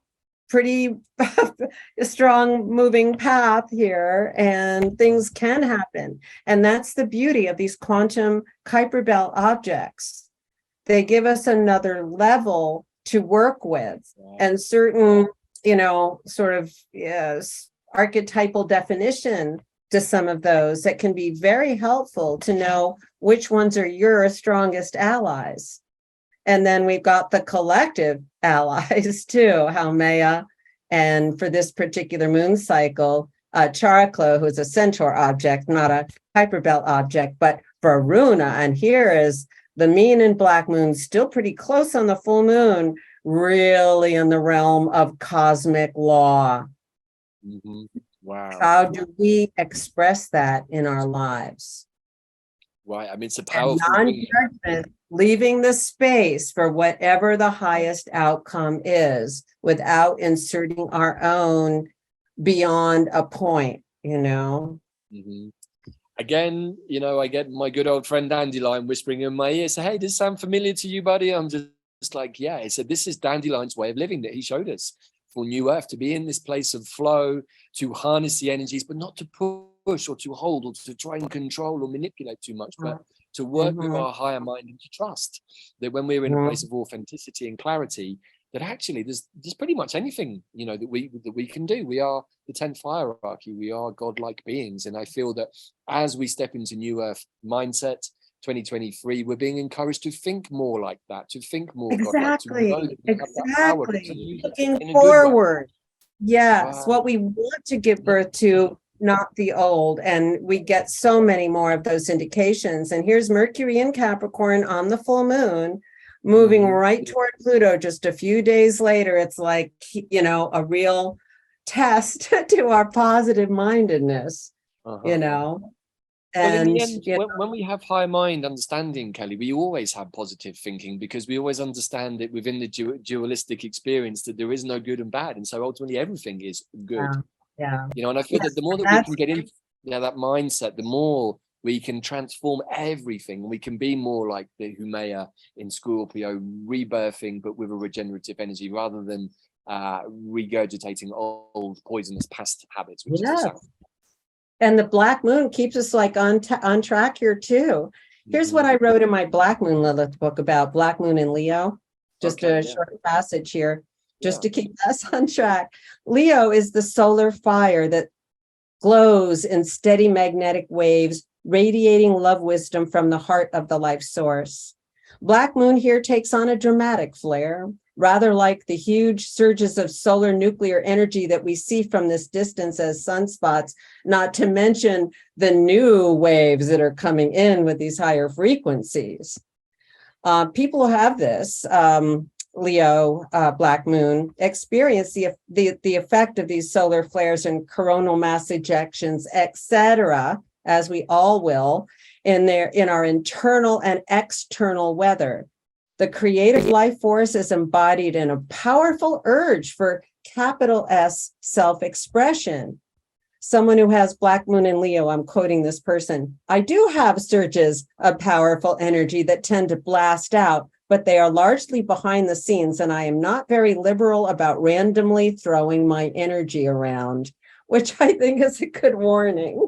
strong moving path here, and things can happen. And that's the beauty of these quantum Kuiper Belt objects. They give us another level to work with, and certain, sort of, yes, archetypal definition to some of those that can be very helpful to know which ones are your strongest allies. And then we've got the collective allies too, Haumea, and for this particular moon cycle, Chariklo, who's a centaur object, not a Kuiper Belt object, but Varuna. And here is the mean and black moon, still pretty close on the full moon, really in the realm of cosmic law. Mm-hmm. Wow. How do we express that in our lives? Right. I mean, it's a powerful non-judgment, leaving the space for whatever the highest outcome is without inserting our own beyond a point, Mm-hmm. Again, I get my good old friend Dandelion whispering in my ear, say, hey, does this sound familiar to you, buddy? I'm just like, yeah. He said, this is Dandelion's way of living that he showed us for New Earth, to be in this place of flow, to harness the energies, but not to push or to hold or to try and control or manipulate too much, but to work with our higher mind and to trust that when we're in a place of authenticity and clarity, that actually there's pretty much anything, that we can do. We are the 10th hierarchy. We are godlike beings. And I feel that as we step into New Earth mindset, 2023, we're being encouraged to think more like that, to think more exactly, godlike, to know that we have that power to use looking forward. Yes, what we want to give birth to, not the old. And we get so many more of those indications. And here's Mercury in Capricorn on the full moon, moving right toward Pluto. Just a few days later, it's like, a real test to our positive mindedness, Well, in the And end, when we have high mind understanding, Kelley, we always have positive thinking, because we always understand that within the dualistic experience that there is no good and bad. And so ultimately everything is good. Yeah. And I feel that the more that we can get into that mindset, the more we can transform everything. We can be more like the Haumea in Scorpio, rebirthing, but with a regenerative energy, rather than regurgitating old poisonous past habits, which is the South. And the black moon keeps us like on track here too. Here's what I wrote in my Black Moon Lilith book about Black Moon in Leo. Just a short passage here, just to keep us on track. Leo is the solar fire that glows in steady magnetic waves, radiating love wisdom from the heart of the life source. Black moon here takes on a dramatic flare, rather like the huge surges of solar nuclear energy that we see from this distance as sunspots, not to mention the new waves that are coming in with these higher frequencies. People who have this Leo black moon experience the effect of these solar flares and coronal mass ejections, etc., as we all will, in our internal and external weather. The creative life force is embodied in a powerful urge for capital S self-expression. Someone who has Black Moon in Leo, I'm quoting this person, I do have surges of powerful energy that tend to blast out, but they are largely behind the scenes, and I am not very liberal about randomly throwing my energy around, which I think is a good warning.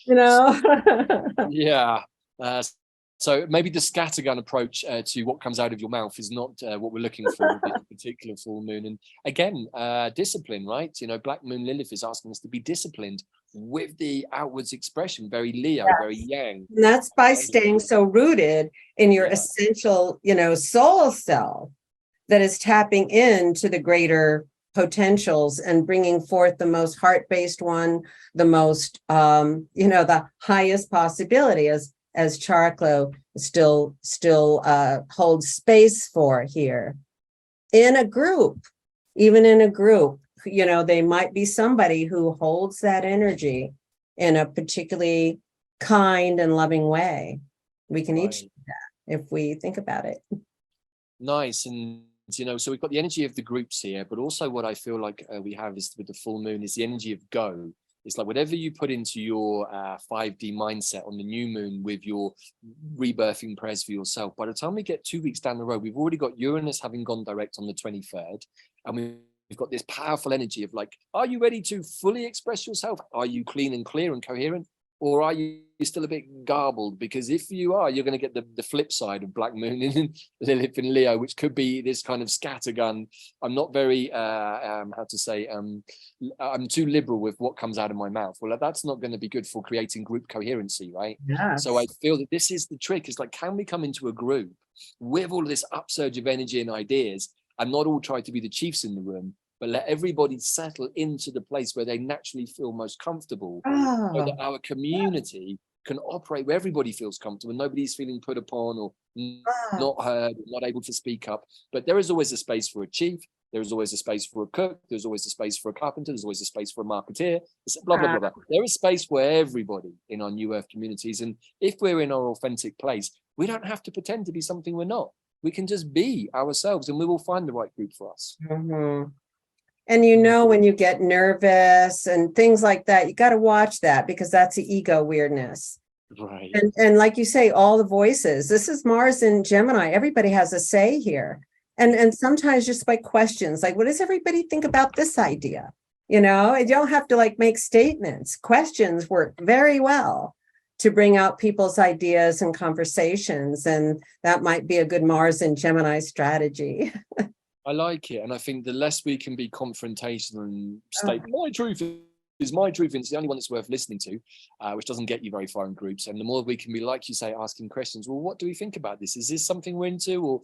Yeah. So maybe the scattergun approach to what comes out of your mouth is not what we're looking for with this particular full moon. And again, discipline, right? Black Moon Lilith is asking us to be disciplined with the outwards expression, very Leo, very yang. And that's by staying so rooted in your essential, soul self that is tapping into the greater potentials and bringing forth the most heart-based one, the most, the highest possibility, as Chariklo still holds space for here. In a group, even in a group, they might be somebody who holds that energy in a particularly kind and loving way. We can each do that if we think about it. Nice. And so we've got the energy of the groups here, but also what I feel like we have is with the full moon is the energy of go. It's like whatever you put into your 5D mindset on the new moon with your rebirthing prayers for yourself, by the time we get 2 weeks down the road, we've already got Uranus having gone direct on the 23rd, and we've got this powerful energy of like, are you ready to fully express yourself? Are you clean and clear and coherent? Or are you still a bit garbled? Because if you are, you're going to get the flip side of Black Moon in Lilith in Leo, which could be this kind of scattergun. I'm not very, how to say, I'm too liberal with what comes out of my mouth. Well, that's not going to be good for creating group coherency, right? Yes. So I feel that this is the trick. It's like, can we come into a group with all of this upsurge of energy and ideas and not all try to be the chiefs in the room, but let everybody settle into the place where they naturally feel most comfortable, so that our community can operate where everybody feels comfortable and nobody's feeling put upon or not heard, not able to speak up. But there is always a space for a chief. There is always a space for a cook. There's always a space for a carpenter. There's always a space for a marketeer. Blah, blah, blah, blah. There is space for everybody in our New Earth communities. And if we're in our authentic place, we don't have to pretend to be something we're not. We can just be ourselves and we will find the right group for us. Mm-hmm. And you know, when you get nervous and things like that, you got to watch that, because that's the ego weirdness. Right. And like you say, all the voices. This is Mars in Gemini. Everybody has a say here. And sometimes just by questions, like, what does everybody think about this idea? You know, you don't have to like make statements. Questions work very well to bring out people's ideas and conversations. And that might be a good Mars in Gemini strategy. I like it. And I think the less we can be confrontational and state my truth is my truth, and it's the only one that's worth listening to, which doesn't get you very far in groups. And the more we can be, like you say, asking questions, well, what do we think about this? Is this something we're into? Or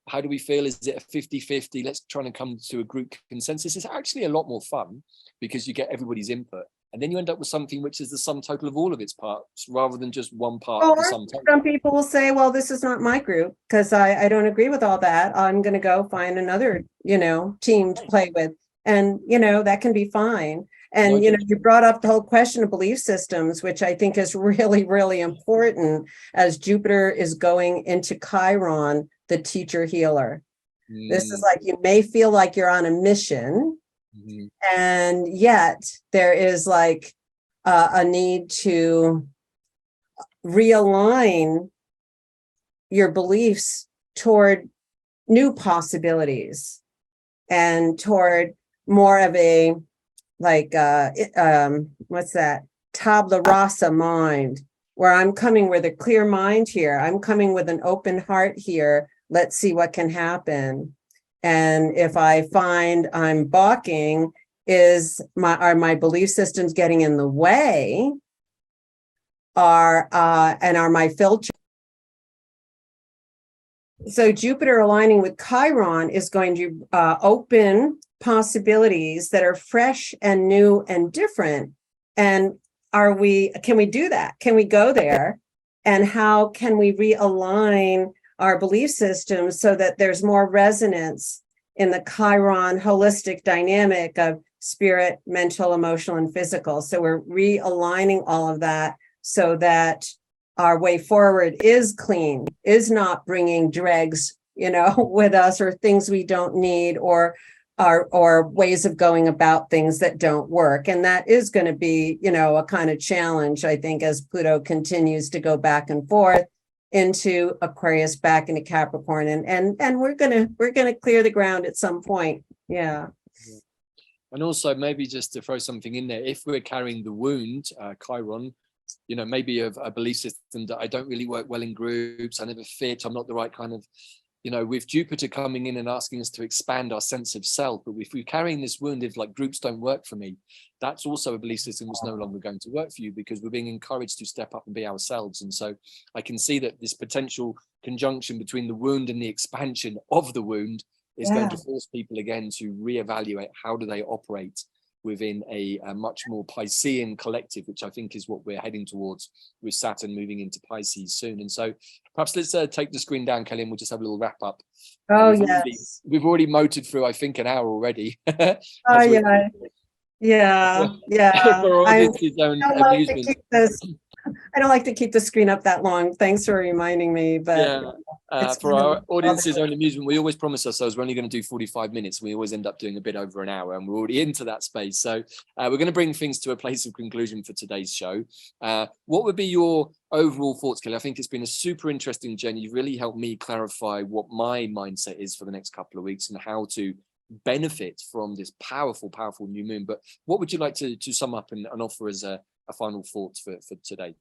how do we feel? Is it a 50-50? Let's try and come to a group consensus. It's actually a lot more fun because you get everybody's input. And then you end up with something which is the sum total of all of its parts, rather than just one part of the sum total. Some people will say, well, this is not my group because I don't agree with all that. I'm going to go find another, team to play with. And, that can be fine. And, you brought up the whole question of belief systems, which I think is really, really important as Jupiter is going into Chiron, the teacher healer. This is like, you may feel like you're on a mission. And yet there is like a need to realign your beliefs toward new possibilities and toward more of a like what's that, tabula rasa mind, where I'm coming with a clear mind here. I'm coming with an open heart here. Let's see what can happen. And if I find I'm balking, are my belief systems getting in the way? Are my filters? So Jupiter aligning with Chiron is going to open possibilities that are fresh and new and different. And can we do that? Can we go there? And how can we realign our belief systems so that there's more resonance in the Chiron holistic dynamic of spirit, mental, emotional, and physical? So we're realigning all of that so that our way forward is clean, is not bringing dregs, with us, or things we don't need, or ways of going about things that don't work. And that is going to be, a kind of challenge, I think, as Pluto continues to go back and forth into Aquarius, back into Capricorn, and we're gonna clear the ground at some point. Yeah. And also maybe just to throw something in there, if we're carrying the wound, Chiron, maybe a belief system that I don't really work well in groups, I never fit, I'm not the right kind of, with Jupiter coming in and asking us to expand our sense of self. But if we're carrying this wound, if like groups don't work for me, that's also a belief system that's no longer going to work for you, because we're being encouraged to step up and be ourselves. And so I can see that this potential conjunction between the wound and the expansion of the wound is going to force people again to reevaluate how do they operate within a much more Piscean collective, which I think is what we're heading towards with Saturn moving into Pisces soon. And so perhaps let's take the screen down, Kelley, and we'll just have a little wrap up. We've already motored through, I think, an hour already. Yeah. For all this own amusement. I don't like to keep the screen up that long. Thanks for reminding me. But for our audience's own amusement, we always promise ourselves we're only going to do 45 minutes. We always end up doing a bit over an hour, and we're already into that space. So we're going to bring things to a place of conclusion for today's show. What would be your overall thoughts, Kelley? I think it's been a super interesting journey. You've really helped me clarify what my mindset is for the next couple of weeks and how to benefit from this powerful new moon. But what would you like to sum up and offer as a final thought for today?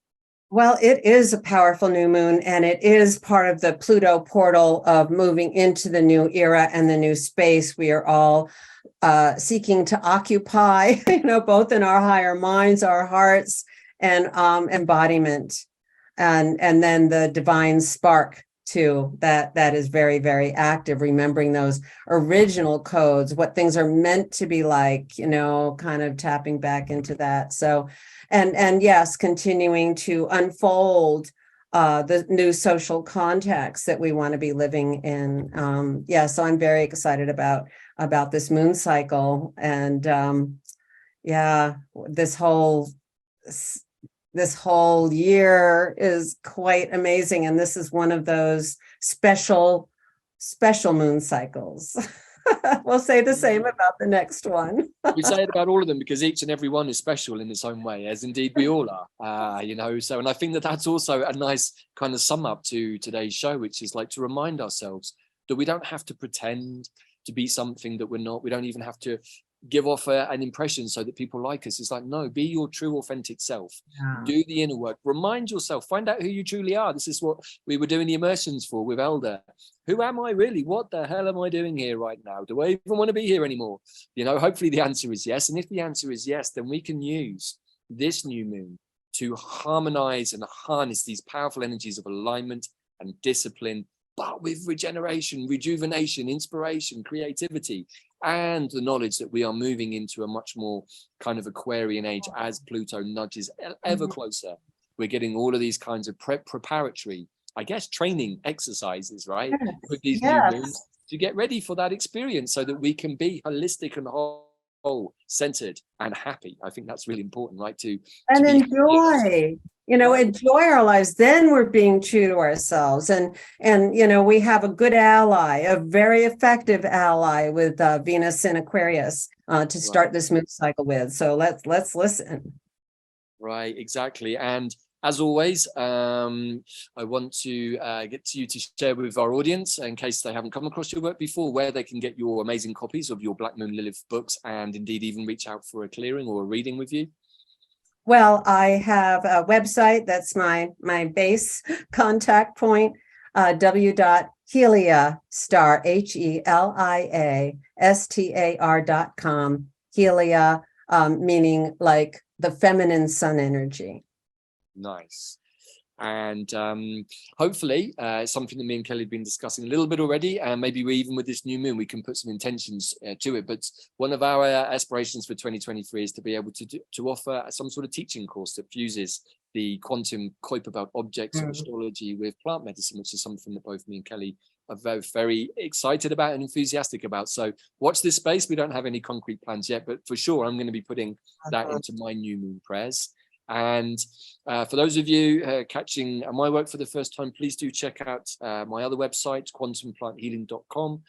Well, it is a powerful new moon, and it is part of the Pluto portal of moving into the new era and the new space we are all seeking to occupy, both in our higher minds, our hearts, and embodiment, and then the divine spark too, that is very, very active, remembering those original codes, what things are meant to be like, kind of tapping back into that. So, and yes, continuing to unfold the new social context that we want to be living in. So I'm very excited about this moon cycle. And this whole year is quite amazing. And this is one of those special moon cycles. We'll say the same about the next one. We say it about all of them because each and every one is special in its own way, as indeed we all are, So, and I think that's also a nice kind of sum up to today's show, which is like to remind ourselves that we don't have to pretend to be something that we're not. We don't even have to give off an impression so that people like us. It's like, no, be your true authentic self. Do the inner work, remind yourself, find out who you truly are. This is what we were doing the immersions for with Elder. Who am I really? What the hell am I doing here right now? Do I even want to be here anymore? Hopefully the answer is yes. And if the answer is yes, then we can use this new moon to harmonize and harness these powerful energies of alignment and discipline, but with regeneration, rejuvenation, inspiration, creativity, and the knowledge that we are moving into a much more kind of Aquarian age as Pluto nudges ever closer. We're getting all of these kinds of preparatory, I guess, training exercises, right? With these new moons to get ready for that experience so that we can be holistic and whole, centered and happy. I think that's really important, right? To enjoy. Enjoy our lives. Then we're being true to ourselves, and we have a good ally, a very effective ally with Venus in Aquarius to start this moon cycle with. So let's listen. Right, exactly. And as always, I want to get you to share with our audience, in case they haven't come across your work before, where they can get your amazing copies of your Black Moon Lilith books, and indeed even reach out for a clearing or a reading with you. Well, I have a website that's my base contact point, w.heliastar, HELIASTAR.com, Helia, meaning like the feminine sun energy. Nice. And hopefully something that me and Kelley have been discussing a little bit already, and maybe even with this new moon we can put some intentions to it. But one of our aspirations for 2023 is to be able to offer some sort of teaching course that fuses the quantum Kuiper Belt Objects or astrology with plant medicine, which is something that both me and Kelley are very, very excited about and enthusiastic about. So watch this space. We don't have any concrete plans yet, but for sure I'm going to be putting that into my new moon prayers. And for those of you catching my work for the first time, please do check out my other website, quantumplanthealing.com,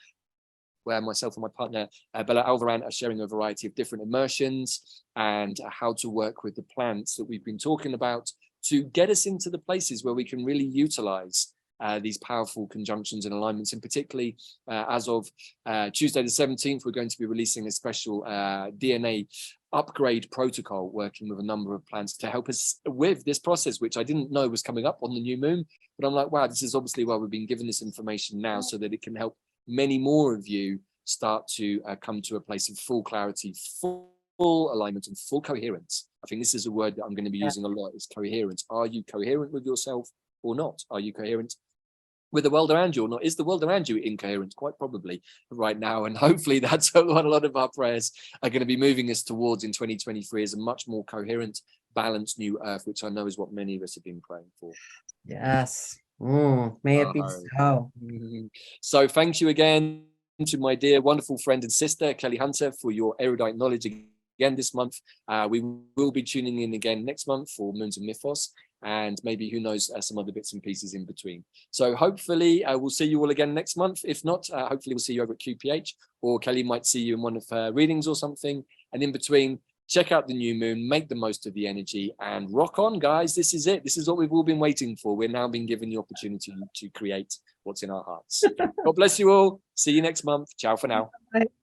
where myself and my partner, Bella Alvaran, are sharing a variety of different immersions and how to work with the plants that we've been talking about to get us into the places where we can really utilize these powerful conjunctions and alignments. And particularly as of Tuesday the 17th, we're going to be releasing a special DNA upgrade protocol, working with a number of plants to help us with this process, which I didn't know was coming up on the new moon. But I'm like, wow, this is obviously why we've been given this information now, so that it can help many more of you start to come to a place of full clarity, full alignment and full coherence. I think this is a word that I'm going to be using a lot, is coherence. Are you coherent with yourself or not? Are you coherent with the world around you or not? Is the world around you incoherent? Quite probably right now. And hopefully that's what a lot of our prayers are going to be moving us towards in 2023, is a much more coherent, balanced new earth, which I know is what many of us have been praying for. Yes. May it be so. So thank you again to my dear, wonderful friend and sister, Kelley Hunter, for your erudite knowledge again this month. We will be tuning in again next month for Moons and Mythos. and maybe, who knows, some other bits and pieces in between. So hopefully we'll see you all again next month. If not, hopefully we'll see you over at QPH, or Kelley might see you in one of her readings or something. And in between, check out the new moon, make the most of the energy, and rock on, guys. This is it. This is what we've all been waiting for. We're now being given the opportunity to create what's in our hearts. God bless you all. See you next month. Ciao for now. Bye.